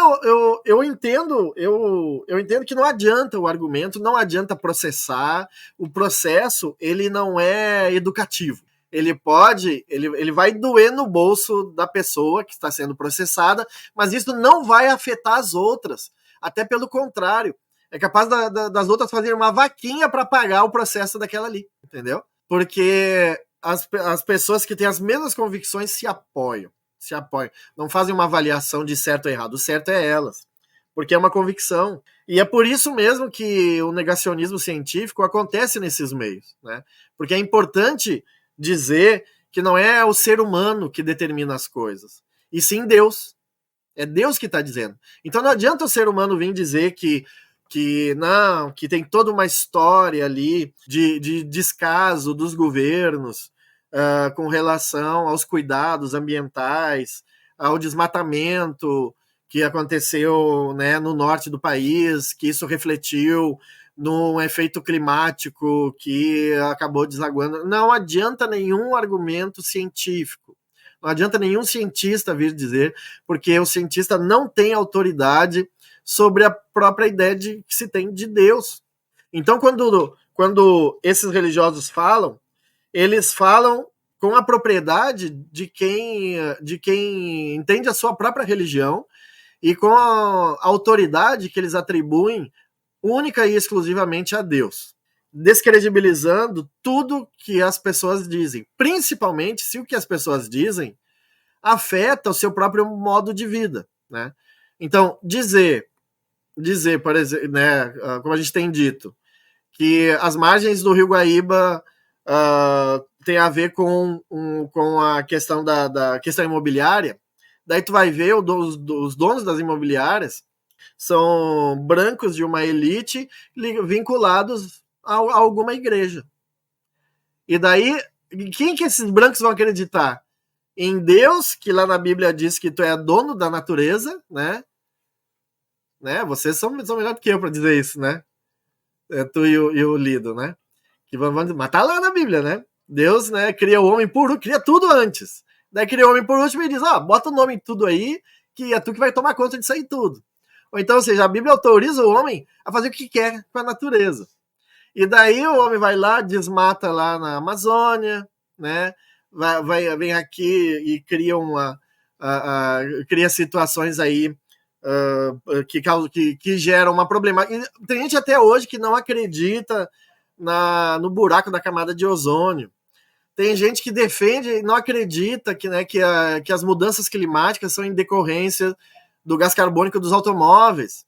eu entendo que não adianta o argumento, não adianta processar, o processo ele não é educativo. Ele vai doer no bolso da pessoa que está sendo processada, mas isso não vai afetar as outras. Até pelo contrário, é capaz das outras fazerem uma vaquinha para pagar o processo daquela ali, entendeu? Porque as pessoas que têm as mesmas convicções se apoiam, não fazem uma avaliação de certo ou errado. O certo é elas, porque é uma convicção. E é por isso mesmo que o negacionismo científico acontece nesses meios, né? Porque é importante dizer que não é o ser humano que determina as coisas, e sim Deus. É Deus que está dizendo. Então não adianta o ser humano vir dizer que tem toda uma história ali de descaso dos governos com relação aos cuidados ambientais, ao desmatamento que aconteceu, né, no norte do país, que isso refletiu num efeito climático que acabou desaguando. Não adianta nenhum argumento científico. Não adianta nenhum cientista vir dizer, porque o cientista não tem autoridade sobre a própria ideia que se tem de Deus. Então, quando esses religiosos falam, eles falam com a propriedade de quem entende a sua própria religião e com a autoridade que eles atribuem única e exclusivamente a Deus, descredibilizando tudo que as pessoas dizem, principalmente se o que as pessoas dizem afeta o seu próprio modo de vida, né? Então, dizer, por exemplo, né, como a gente tem dito, que as margens do Rio Guaíba tem a ver com a questão da questão imobiliária, daí tu vai ver os donos das imobiliárias são brancos de uma elite vinculados a alguma igreja. E daí, quem que esses brancos vão acreditar? Em Deus, que lá na Bíblia diz que tu é dono da natureza, né? Vocês são melhor do que eu para dizer isso, né? Tu e o Lido, né? Mas tá lá na Bíblia, né? Deus, né, cria o homem puro, cria tudo antes. Daí cria o homem por último e diz, bota o nome em tudo aí, que é tu que vai tomar conta disso aí tudo. Ou seja, a Bíblia autoriza o homem a fazer o que quer com a natureza. E daí o homem vai lá, desmata lá na Amazônia, né? Vem aqui e cria cria situações aí que geram uma problema. E tem gente até hoje que não acredita no buraco da camada de ozônio. Tem gente que defende e não acredita que as mudanças climáticas são em decorrência do gás carbônico dos automóveis.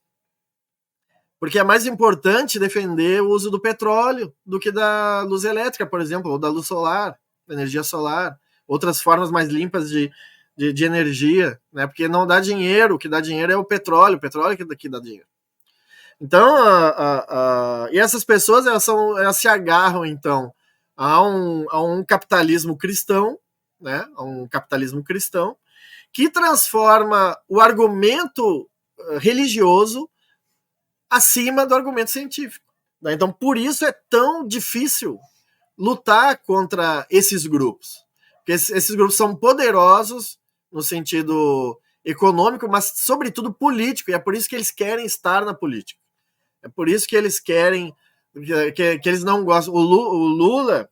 Porque é mais importante defender o uso do petróleo do que da luz elétrica, por exemplo, ou da luz solar, da energia solar, outras formas mais limpas de energia, né? Porque não dá dinheiro, o que dá dinheiro é o petróleo que dá dinheiro. Então, e essas pessoas elas se agarram, então, a um capitalismo cristão, né? A um capitalismo cristão, que transforma o argumento religioso acima do argumento científico. Né? Então, por isso é tão difícil lutar contra esses grupos. Porque esses grupos são poderosos no sentido econômico, mas, sobretudo, político. E é por isso que eles querem estar na política. É por isso que eles querem... que eles não gostam. O Lula...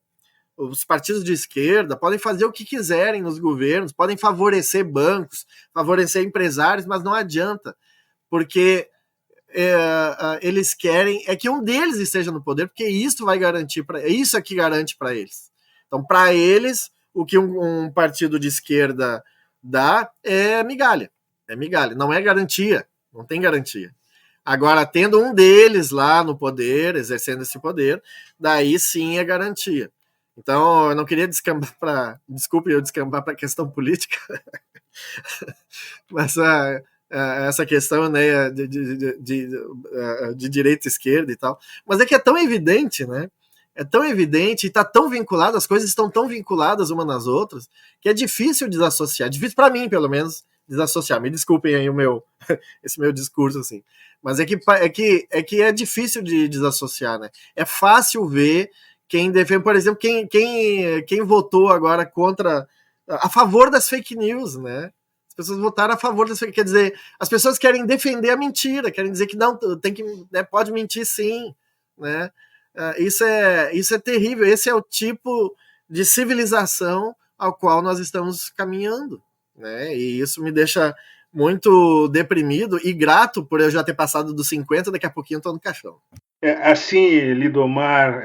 Os partidos de esquerda podem fazer o que quiserem nos governos, podem favorecer bancos, favorecer empresários, mas não adianta, porque eles querem que um deles esteja no poder, porque isso vai garantir, isso é que garante para eles. Então, para eles, o que um partido de esquerda dá é migalha, não é garantia, não tem garantia. Agora, tendo um deles lá no poder, exercendo esse poder, daí sim é garantia. Então, eu não queria descambar para a questão política, mas essa questão, né, de direita e esquerda e tal. Mas é que é tão evidente, né? É tão evidente e está tão vinculado, as coisas estão tão vinculadas umas nas outras, que é difícil desassociar. Difícil para mim, pelo menos, desassociar. Me desculpem aí esse meu discurso, assim. Mas é que é difícil de desassociar, né? É fácil ver quem defende, por exemplo, quem votou agora a favor das fake news, né? As pessoas votaram a favor das fake news, quer dizer, as pessoas querem defender a mentira, querem dizer que não, pode mentir sim, né? Isso é terrível, esse é o tipo de civilização ao qual nós estamos caminhando, né? E isso me deixa muito deprimido e grato por eu já ter passado dos 50, daqui a pouquinho eu tô no caixão. Assim, Lidomar,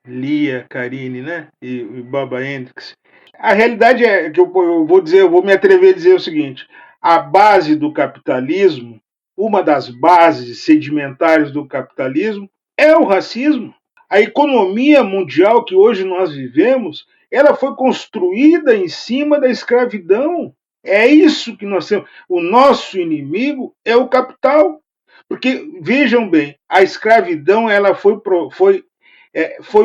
Lia, Karine, né? E Baba Hendricks. A realidade é que eu vou me atrever a dizer o seguinte: a base do capitalismo, uma das bases sedimentares do capitalismo, é o racismo. A economia mundial que hoje nós vivemos, ela foi construída em cima da escravidão. É isso que nós temos. O nosso inimigo é o capital. Porque, vejam bem, a escravidão ela foi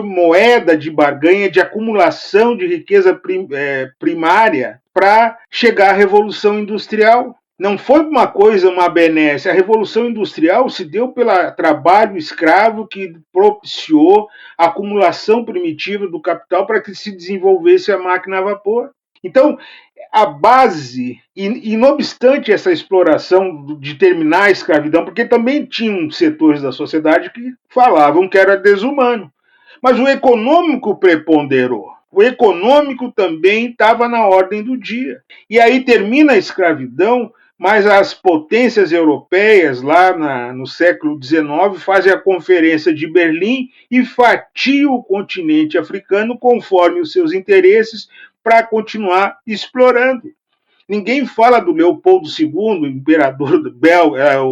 moeda de barganha, de acumulação de riqueza primária para chegar à Revolução Industrial. Não foi uma coisa, uma benesse. A Revolução Industrial se deu pelo trabalho escravo que propiciou a acumulação primitiva do capital para que se desenvolvesse a máquina a vapor. Então, a base, e não obstante essa exploração de terminar a escravidão, porque também tinham setores da sociedade que falavam que era desumano, mas o econômico preponderou. O econômico também estava na ordem do dia. E aí termina a escravidão, mas as potências europeias, lá no século XIX, fazem a Conferência de Berlim e fatiam o continente africano conforme os seus interesses para continuar explorando. Ninguém fala do Leopoldo II, o imperador belga,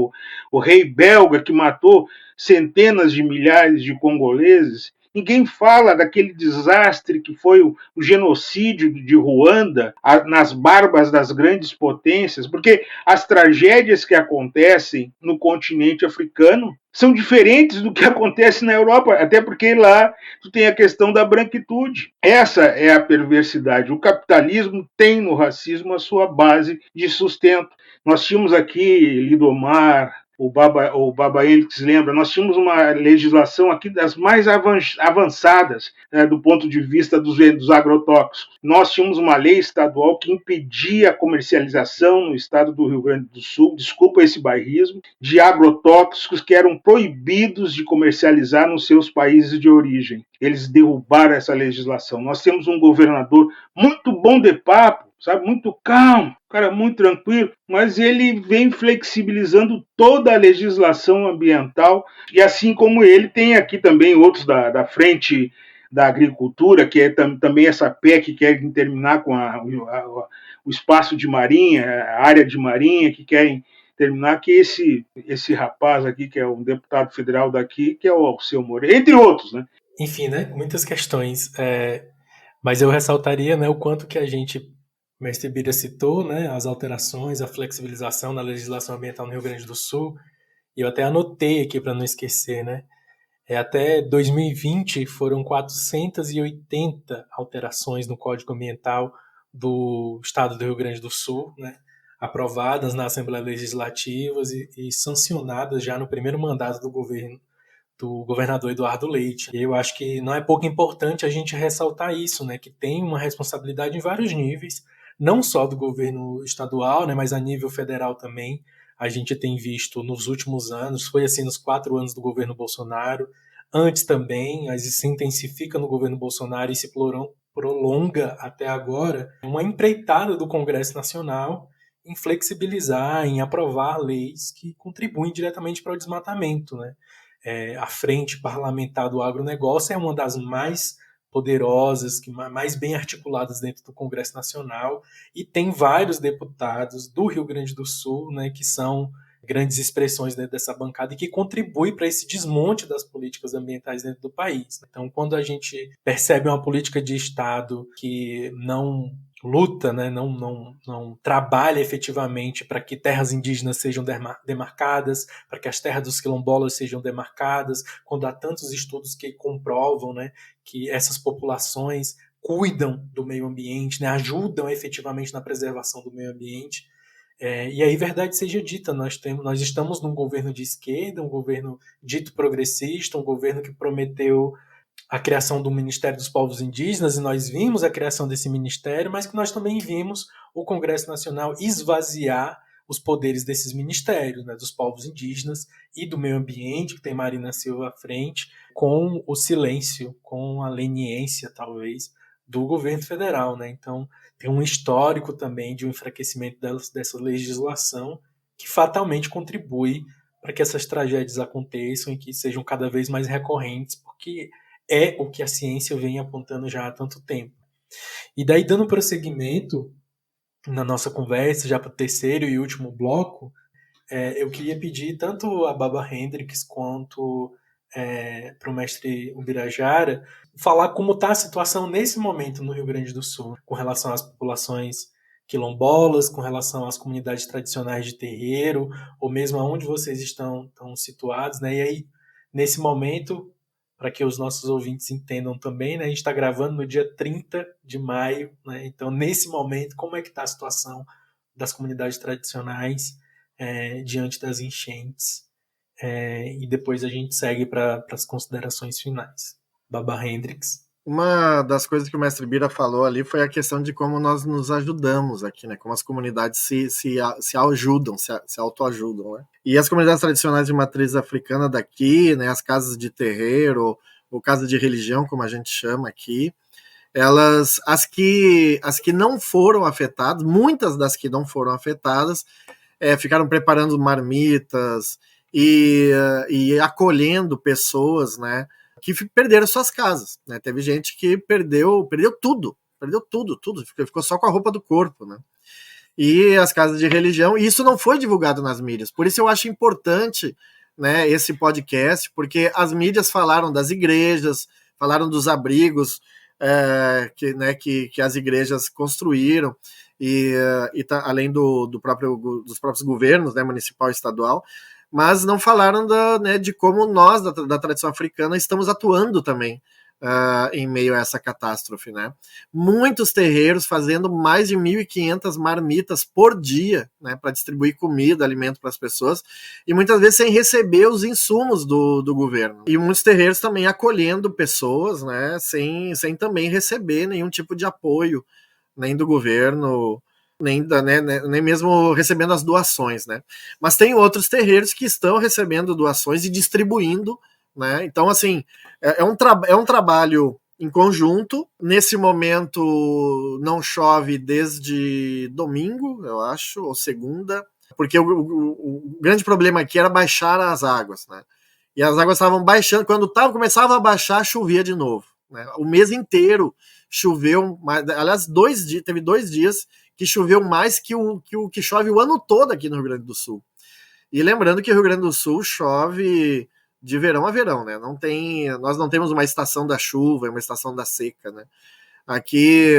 o rei belga que matou centenas de milhares de congoleses. Ninguém fala daquele desastre que foi o genocídio de Ruanda nas barbas das grandes potências, porque as tragédias que acontecem no continente africano são diferentes do que acontece na Europa, até porque lá tu tem a questão da branquitude. Essa é a perversidade. O capitalismo tem no racismo a sua base de sustento. Nós tínhamos aqui Lidomar, o Baba Henriques lembra, nós tínhamos uma legislação aqui das mais avançadas, do ponto de vista dos agrotóxicos. Nós tínhamos uma lei estadual que impedia a comercialização no estado do Rio Grande do Sul, desculpa esse bairrismo, de agrotóxicos que eram proibidos de comercializar nos seus países de origem. Eles derrubaram essa legislação. Nós temos um governador muito bom de papo, sabe, muito calmo, cara muito tranquilo, mas ele vem flexibilizando toda a legislação ambiental, e assim como ele tem aqui também outros da frente da agricultura, que é também essa PEC que quer terminar com o espaço de marinha, a área de marinha, que querem terminar, que esse rapaz aqui, que é um deputado federal daqui, que é o Alceu Moreira, entre outros, né? Enfim, né, muitas questões, mas eu ressaltaria, né, o quanto que a gente, o mestre Bira citou, né, as alterações, a flexibilização na legislação ambiental no Rio Grande do Sul, e eu até anotei aqui para não esquecer, né, até 2020 foram 480 alterações no Código Ambiental do Estado do Rio Grande do Sul, né, aprovadas na Assembleia Legislativa e sancionadas já no primeiro mandato do governador Eduardo Leite. E eu acho que não é pouco importante a gente ressaltar isso, né, que tem uma responsabilidade em vários níveis, não só do governo estadual, né, mas a nível federal também. A gente tem visto nos últimos anos, foi assim nos 4 anos do governo Bolsonaro, antes também, mas se intensifica no governo Bolsonaro e se prolonga até agora, uma empreitada do Congresso Nacional em flexibilizar, em aprovar leis que contribuem diretamente para o desmatamento, né? A frente parlamentar do agronegócio é uma das mais poderosas, mais bem articuladas dentro do Congresso Nacional, e tem vários deputados do Rio Grande do Sul, né, que são grandes expressões dentro dessa bancada e que contribuem para esse desmonte das políticas ambientais dentro do país. Então, quando a gente percebe uma política de Estado que não luta, né, não trabalha efetivamente para que terras indígenas sejam demarcadas, para que as terras dos quilombolas sejam demarcadas, quando há tantos estudos que comprovam, né, que essas populações cuidam do meio ambiente, né, ajudam efetivamente na preservação do meio ambiente. E aí, verdade seja dita, nós estamos num governo de esquerda, um governo dito progressista, um governo que prometeu a criação do Ministério dos Povos Indígenas, e nós vimos a criação desse ministério, mas que nós também vimos o Congresso Nacional esvaziar os poderes desses ministérios, né, dos povos indígenas e do meio ambiente, que tem Marina Silva à frente, com o silêncio, com a leniência, talvez, do governo federal, né? Então, tem um histórico também de um enfraquecimento dessa legislação que fatalmente contribui para que essas tragédias aconteçam e que sejam cada vez mais recorrentes, porque é o que a ciência vem apontando já há tanto tempo. E daí, dando prosseguimento na nossa conversa, já para o terceiro e último bloco, eu queria pedir tanto a Baba Hendricks quanto para o mestre Ubirajara falar como está a situação nesse momento no Rio Grande do Sul, com relação às populações quilombolas, com relação às comunidades tradicionais de terreiro, ou mesmo aonde vocês estão situados, né? E aí, nesse momento, para que os nossos ouvintes entendam também, né, a gente está gravando no dia 30 de maio, né? Então, nesse momento, como é que está a situação das comunidades tradicionais diante das enchentes. E depois a gente segue para as considerações finais. Baba Hendricks. Uma das coisas que o mestre Bira falou ali foi a questão de como nós nos ajudamos aqui, né? Como as comunidades se ajudam, se autoajudam, né? E as comunidades tradicionais de matriz africana daqui, né? As casas de terreiro, ou casa de religião, como a gente chama aqui, elas, as que não foram afetadas, muitas das que não foram afetadas, ficaram preparando marmitas e acolhendo pessoas, né? Que perderam suas casas, né? Teve gente que perdeu tudo, ficou só com a roupa do corpo, né? E as casas de religião, e isso não foi divulgado nas mídias, por isso eu acho importante, né, esse podcast, porque as mídias falaram das igrejas, falaram dos abrigos que as igrejas construíram, além dos próprios governos, né, municipal e estadual, mas não falaram de como nós, da tradição africana, estamos atuando também em meio a essa catástrofe, né? Muitos terreiros fazendo mais de 1.500 marmitas por dia, né, para distribuir comida, alimento para as pessoas, e muitas vezes sem receber os insumos do governo. E muitos terreiros também acolhendo pessoas, né, sem também receber nenhum tipo de apoio, nem do governo, nem mesmo recebendo as doações, né? Mas tem outros terreiros que estão recebendo doações e distribuindo, né? Então, assim, é um trabalho em conjunto. Nesse momento não chove desde domingo, eu acho, ou segunda, porque o grande problema aqui era baixar as águas, né? E as águas estavam baixando, quando começava a baixar, chovia de novo, né? O mês inteiro choveu, aliás, teve 2 dias que choveu mais que o que chove o ano todo aqui no Rio Grande do Sul. E lembrando que o Rio Grande do Sul chove de verão a verão, né? Nós não temos uma estação da chuva, uma estação da seca, né? Aqui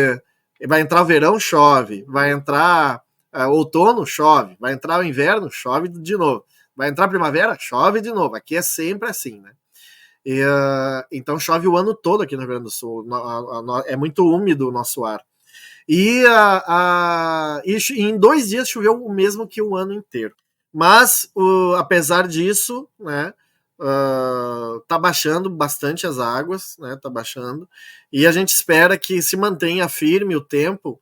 vai entrar o verão, chove, vai entrar outono, chove, vai entrar o inverno, chove de novo, vai entrar a primavera, chove de novo. Aqui é sempre assim, né? Então chove o ano todo aqui no Rio Grande do Sul, é muito úmido o nosso ar. E em 2 dias choveu o mesmo que o ano inteiro. Mas, apesar disso, né, tá baixando bastante as águas, né, tá baixando, e a gente espera que se mantenha firme o tempo,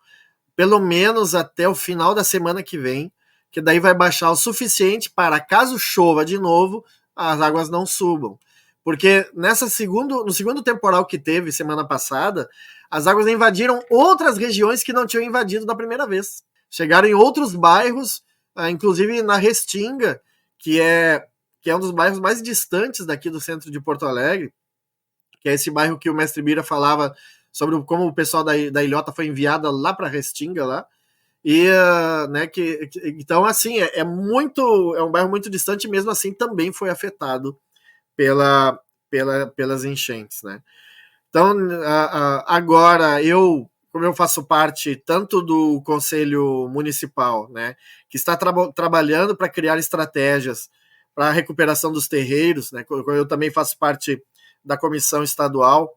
pelo menos até o final da semana que vem, que daí vai baixar o suficiente para, caso chova de novo, as águas não subam. Porque no segundo temporal que teve semana passada, as águas invadiram outras regiões que não tinham invadido da primeira vez. Chegaram em outros bairros, inclusive na Restinga, que é um dos bairros mais distantes daqui do centro de Porto Alegre, que é esse bairro que o mestre Bira falava sobre como o pessoal da Ilhota foi enviado lá para Restinga, lá. E, né, então, assim, é um bairro muito distante, e mesmo assim também foi afetado pelas enchentes, né? Então, agora, como eu faço parte tanto do Conselho Municipal, né, que está trabalhando para criar estratégias para a recuperação dos terreiros, né, eu também faço parte da Comissão Estadual,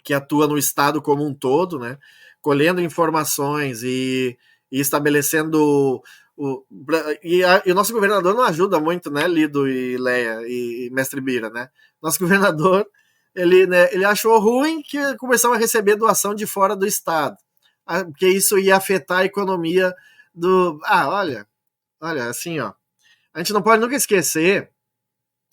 que atua no Estado como um todo, né, colhendo informações e estabelecendo... E o nosso governador não ajuda muito, né, Lido e Leia e Mestre Bira, né? Nosso governador, ele achou ruim que começaram a receber doação de fora do estado, porque isso ia afetar a economia do... olha, assim, ó, a gente não pode nunca esquecer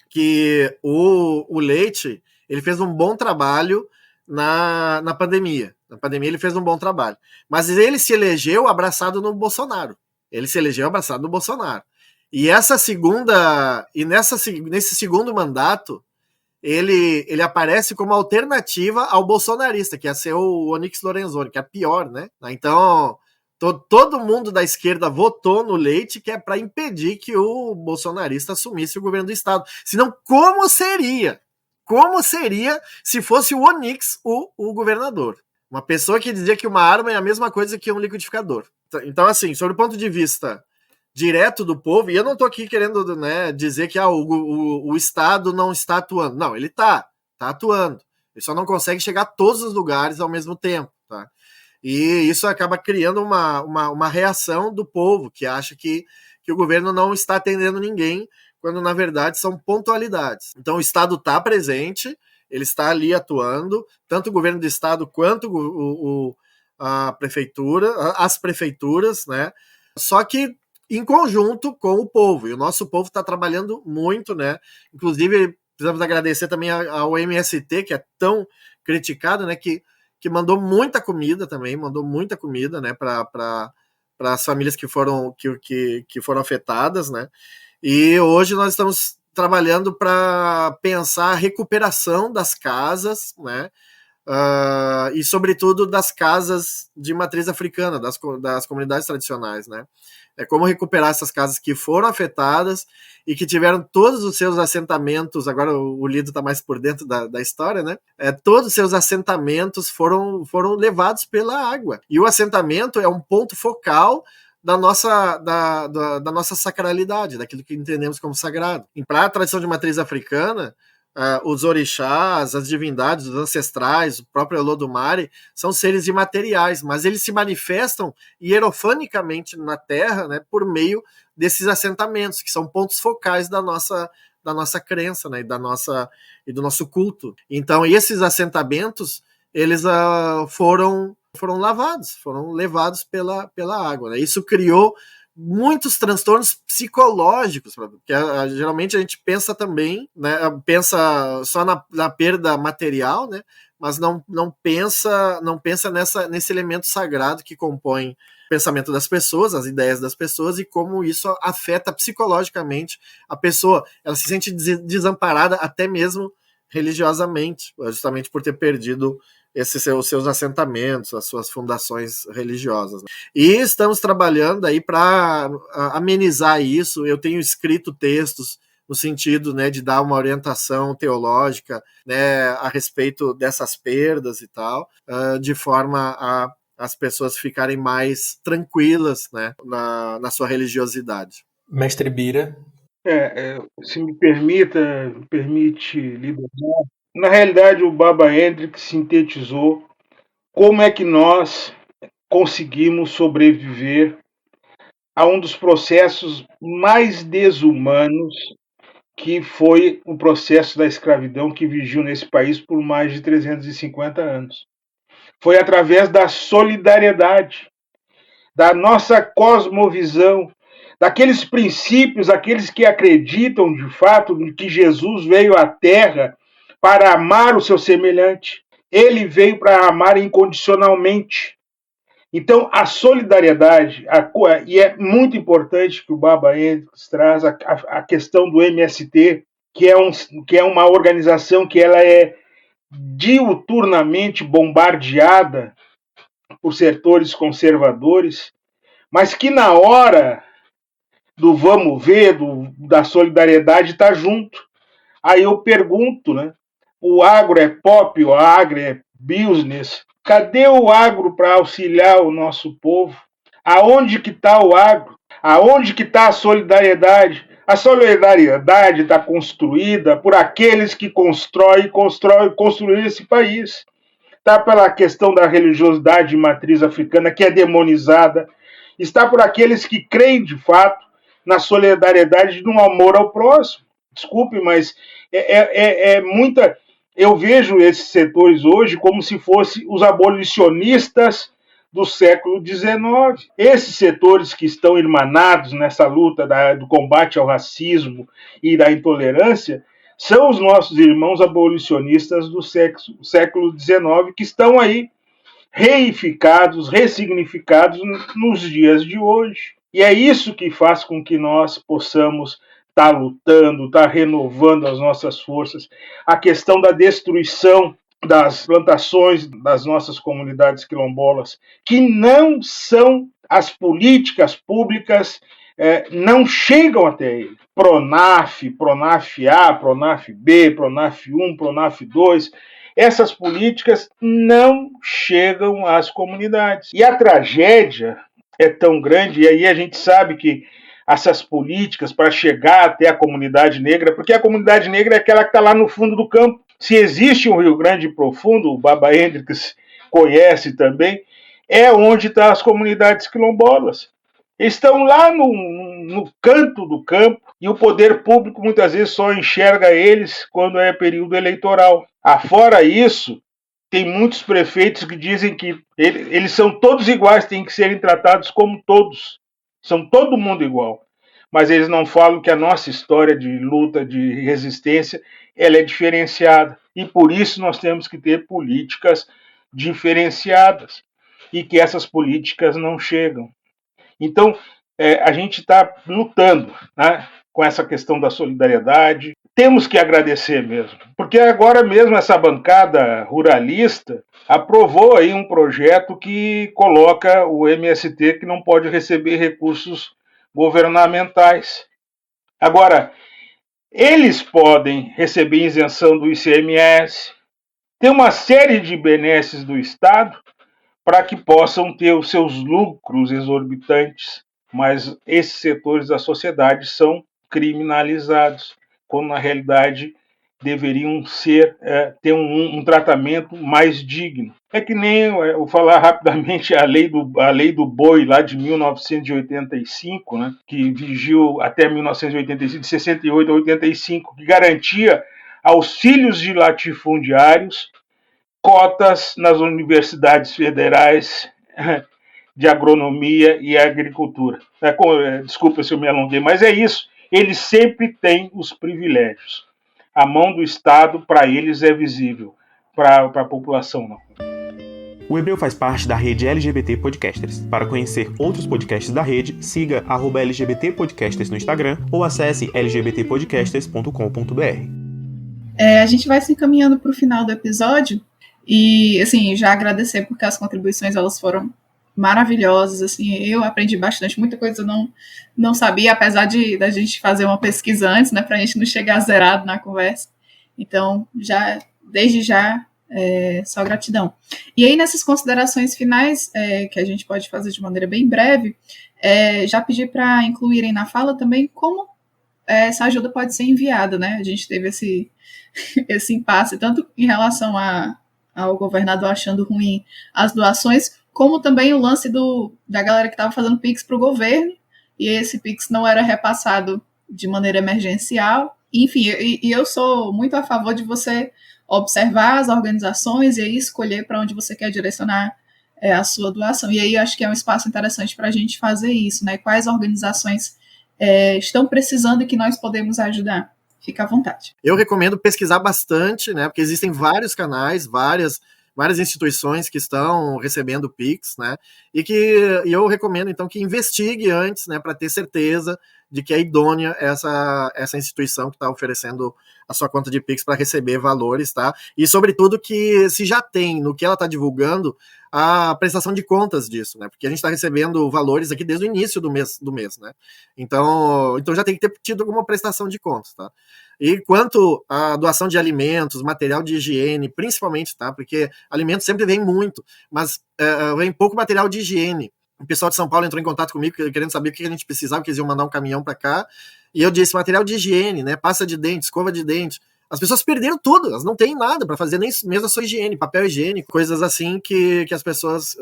que o Leite, ele fez um bom trabalho na pandemia. Na pandemia ele fez um bom trabalho, mas ele se elegeu abraçado no Bolsonaro. E nesse segundo mandato, ele aparece como alternativa ao bolsonarista, que ia ser o Onyx Lorenzoni, que é pior, né? Então, todo mundo da esquerda votou no Leite, que é para impedir que o bolsonarista assumisse o governo do estado. Senão, como seria? Como seria se fosse o Onyx o governador? Uma pessoa que dizia que uma arma é a mesma coisa que um liquidificador. Então, assim, sobre o ponto de vista direto do povo, e eu não estou aqui querendo, né, dizer que o Estado não está atuando. Não, ele está atuando. Ele só não consegue chegar a todos os lugares ao mesmo tempo. Tá? E isso acaba criando uma reação do povo, que acha que o governo não está atendendo ninguém, quando na verdade são pontualidades. Então o Estado está presente, ele está ali atuando, tanto o governo do Estado quanto a prefeitura, as prefeituras, né? Só que em conjunto com o povo, e o nosso povo está trabalhando muito, né? Inclusive, precisamos agradecer também ao MST, que é tão criticado, né? Que mandou muita comida também, né? Para as famílias que foram afetadas, né? E hoje nós estamos trabalhando para pensar a recuperação das casas, né? E sobretudo das casas de matriz africana, das comunidades tradicionais, né? Como recuperar essas casas que foram afetadas e que tiveram todos os seus assentamentos. Agora o Lido está mais por dentro da história, né? Todos os seus assentamentos foram levados pela água, e o assentamento é um ponto focal da nossa sacralidade, daquilo que entendemos como sagrado. E para a tradição de matriz africana, os orixás, as divindades, os ancestrais, o próprio Olodumare, são seres imateriais, mas eles se manifestam hierofanicamente na Terra, né, por meio desses assentamentos, que são pontos focais da nossa crença, né, e do nosso culto. Então, esses assentamentos, eles foram levados pela água, né? Isso criou muitos transtornos psicológicos, porque geralmente a gente pensa também, né, pensa só na perda material, né, mas não pensa nesse elemento sagrado que compõe o pensamento das pessoas, as ideias das pessoas, e como isso afeta psicologicamente a pessoa. Ela se sente desamparada até mesmo religiosamente, justamente por ter perdido os seus assentamentos, as suas fundações religiosas. E estamos trabalhando aí para amenizar isso. Eu tenho escrito textos no sentido, né, de dar uma orientação teológica, né, a respeito dessas perdas e tal, de forma a as pessoas ficarem mais tranquilas, né, na sua religiosidade. Mestre Bira. Se me permite liderar. Na realidade, o Baba Hendricks sintetizou como é que nós conseguimos sobreviver a um dos processos mais desumanos, que foi o processo da escravidão que vigiu nesse país por mais de 350 anos. Foi através da solidariedade, da nossa cosmovisão, daqueles princípios, aqueles que acreditam de fato que Jesus veio à Terra para amar o seu semelhante. Ele veio para amar incondicionalmente. Então, a solidariedade, e é muito importante que o Baba Hendricks traz a questão do MST, que é uma organização que ela é diuturnamente bombardeada por setores conservadores, mas que na hora do vamos ver, da solidariedade, está junto. Aí eu pergunto, né? O agro é pop, o agro é business. Cadê o agro para auxiliar o nosso povo? Aonde que está o agro? Aonde que está a solidariedade? A solidariedade está construída por aqueles que construíram esse país. Está pela questão da religiosidade de matriz africana, que é demonizada. Está por aqueles que creem, de fato, na solidariedade de um amor ao próximo. Desculpe, mas é muita... Eu vejo esses setores hoje como se fossem os abolicionistas do século XIX. Esses setores que estão irmanados nessa luta do combate ao racismo e da intolerância são os nossos irmãos abolicionistas do século XIX, que estão aí reificados, ressignificados nos dias de hoje. E é isso que faz com que nós possamos estar lutando, estar renovando as nossas forças. A questão da destruição das plantações das nossas comunidades quilombolas, que não são as políticas públicas, não chegam até ele. Pronaf A, Pronaf B, Pronaf 1, Pronaf 2, essas políticas não chegam às comunidades. E a tragédia é tão grande, e aí a gente sabe que essas políticas para chegar até a comunidade negra, porque a comunidade negra é aquela que está lá no fundo do campo. Se existe um Rio Grande profundo, o Baba Hendricks conhece também, é onde estão as comunidades quilombolas. Estão lá no canto do campo e o poder público muitas vezes só enxerga eles quando é período eleitoral. Afora isso, tem muitos prefeitos que dizem que eles são todos iguais, têm que serem tratados como todos. São todo mundo igual. Mas eles não falam que a nossa história de luta, de resistência, ela é diferenciada. E por isso nós temos que ter políticas diferenciadas. E que essas políticas não chegam. Então, a gente está lutando, né, com essa questão da solidariedade. Temos que agradecer mesmo, porque agora mesmo essa bancada ruralista aprovou aí um projeto que coloca o MST que não pode receber recursos governamentais. Agora, eles podem receber isenção do ICMS, tem uma série de benesses do Estado para que possam ter os seus lucros exorbitantes, mas esses setores da sociedade são criminalizados, quando na realidade deveriam ter um tratamento mais digno. É que nem, eu vou falar rapidamente, a lei do boi lá de 1985, né, que vigiu até 1985, de 68 a 85, que garantia aos filhos de latifundiários cotas nas universidades federais de agronomia e agricultura. Desculpa se eu me alonguei, mas é isso. Eles sempre têm os privilégios. A mão do Estado, para eles, é visível. Para a população, não. O Hebreu faz parte da rede LGBT Podcasters. Para conhecer outros podcasts da rede, siga @LGBT Podcasters no Instagram ou acesse lgbtpodcasters.com.br. A gente vai se encaminhando para o final do episódio. E, assim, já agradecer porque as contribuições, elas foram maravilhosas, assim, eu aprendi bastante, muita coisa eu não sabia, apesar da gente fazer uma pesquisa antes, né, pra gente não chegar zerado na conversa. Então, desde já, só gratidão. E aí, nessas considerações finais, que a gente pode fazer de maneira bem breve, já pedi para incluírem na fala também como essa ajuda pode ser enviada, né, a gente teve esse impasse, tanto em relação ao governador achando ruim as doações, como também o lance da galera que estava fazendo Pix para o governo, e esse Pix não era repassado de maneira emergencial. Enfim, e eu sou muito a favor de você observar as organizações e aí escolher para onde você quer direcionar a sua doação. E aí eu acho que é um espaço interessante para a gente fazer isso, né? Quais organizações estão precisando e que nós podemos ajudar. Fica à vontade. Eu recomendo pesquisar bastante, né? Porque existem vários canais, várias instituições que estão recebendo Pix, né? E eu recomendo, então, que investigue antes, né? Para ter certeza de que é idônea essa instituição que está oferecendo a sua conta de Pix para receber valores, tá? E, sobretudo, que se já tem no que ela está divulgando a prestação de contas disso, né? Porque a gente está recebendo valores aqui desde o início do mês, né? Então já tem que ter tido alguma prestação de contas, tá? E quanto à doação de alimentos, material de higiene, principalmente, tá? Porque alimentos sempre vem muito, mas vem pouco material de higiene. O pessoal de São Paulo entrou em contato comigo querendo saber o que a gente precisava, que eles iam mandar um caminhão para cá, e eu disse, material de higiene, né? Pasta de dente, escova de dente. As pessoas perderam tudo, elas não têm nada para fazer, nem mesmo a sua higiene, papel higiênico, coisas assim que as pessoas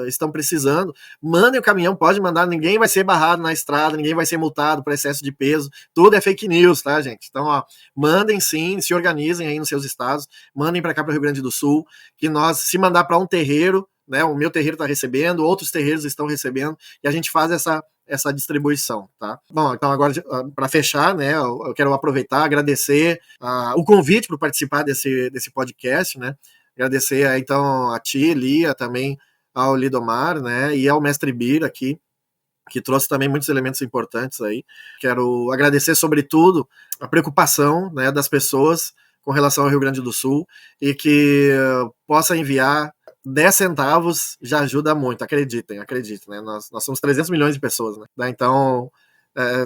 estão precisando. Mandem o caminhão, pode mandar, ninguém vai ser barrado na estrada, ninguém vai ser multado por excesso de peso, tudo é fake news, tá, gente? Então, mandem sim, se organizem aí nos seus estados, mandem para cá para o Rio Grande do Sul, que nós, se mandar para um terreiro, né, o meu terreiro está recebendo, outros terreiros estão recebendo, e a gente faz essa distribuição, tá? Bom, então agora, para fechar, né, eu quero aproveitar, agradecer o convite para participar desse podcast, né? Agradecer, então, a ti, Lia, também ao Lidomar, né, e ao Mestre Bir aqui, que trouxe também muitos elementos importantes aí. Quero agradecer, sobretudo, a preocupação, né, das pessoas com relação ao Rio Grande do Sul, e que possa enviar 10 centavos já ajuda muito, acreditem, né? Nós somos 300 milhões de pessoas, né? Então,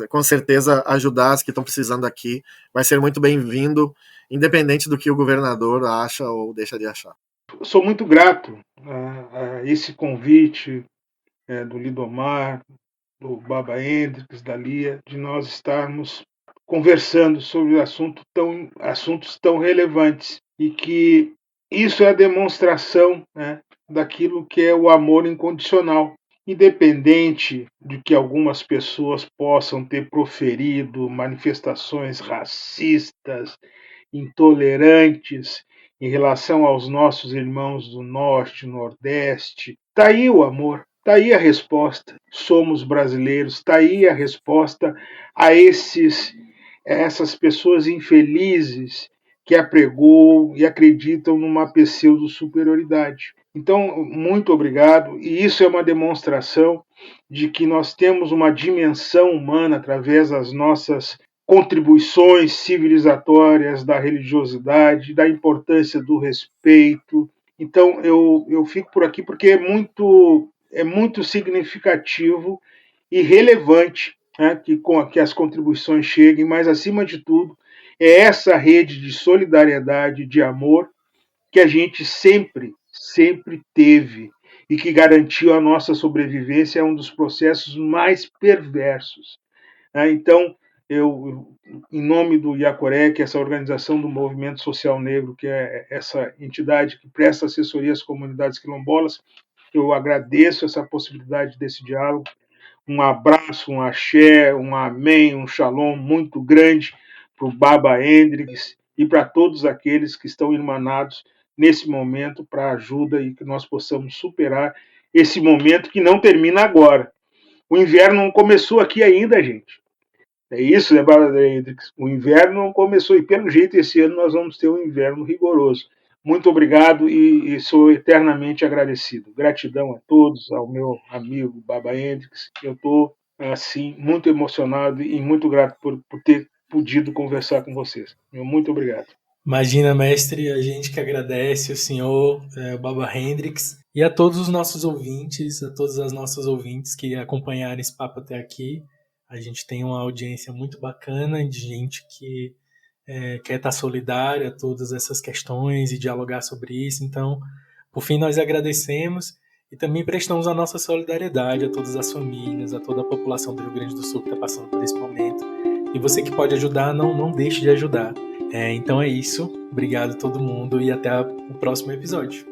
com certeza, ajudar as que estão precisando aqui vai ser muito bem-vindo, independente do que o governador acha ou deixa de achar. Eu sou muito grato a esse convite do Lidomar, do Baba Hendricks, da Lia, de nós estarmos conversando sobre assuntos tão relevantes, e que isso é a demonstração, né, daquilo que é o amor incondicional. Independente de que algumas pessoas possam ter proferido manifestações racistas, intolerantes em relação aos nossos irmãos do Norte, Nordeste, está aí o amor, está aí a resposta. Somos brasileiros, está aí a resposta a essas pessoas infelizes que apregou e acreditam numa pseudo-superioridade. Então, muito obrigado. E isso é uma demonstração de que nós temos uma dimensão humana através das nossas contribuições civilizatórias, da religiosidade, da importância do respeito. Então, eu fico por aqui porque é muito significativo e relevante, né, que as contribuições cheguem, mas, acima de tudo, é essa rede de solidariedade, de amor, que a gente sempre teve e que garantiu a nossa sobrevivência a um dos processos mais perversos. Então, em nome do IACOREC, essa organização do Movimento Social Negro, que é essa entidade que presta assessoria às comunidades quilombolas, eu agradeço essa possibilidade desse diálogo. Um abraço, um axé, um amém, um shalom muito grande para o Baba Hendrix e para todos aqueles que estão irmanados nesse momento para ajuda e que nós possamos superar esse momento que não termina agora. O inverno não começou aqui ainda, gente. É isso, né, Baba Hendrix? O inverno não começou e, pelo jeito, esse ano nós vamos ter um inverno rigoroso. Muito obrigado e sou eternamente agradecido. Gratidão a todos, ao meu amigo Baba Hendrix. Eu estou, assim, muito emocionado e muito grato por ter podido conversar com vocês. Muito obrigado. Imagina, mestre, a gente que agradece o senhor, o Baba Hendrix, e a todos os nossos ouvintes, a todas as nossas ouvintes que acompanharam esse papo até aqui. A gente tem uma audiência muito bacana de gente que quer estar solidária a todas essas questões e dialogar sobre isso. Então, por fim, nós agradecemos e também prestamos a nossa solidariedade a todas as famílias, a toda a população do Rio Grande do Sul que está passando por esse momento. E você que pode ajudar, não deixe de ajudar. Então é isso. Obrigado a todo mundo e até o próximo episódio.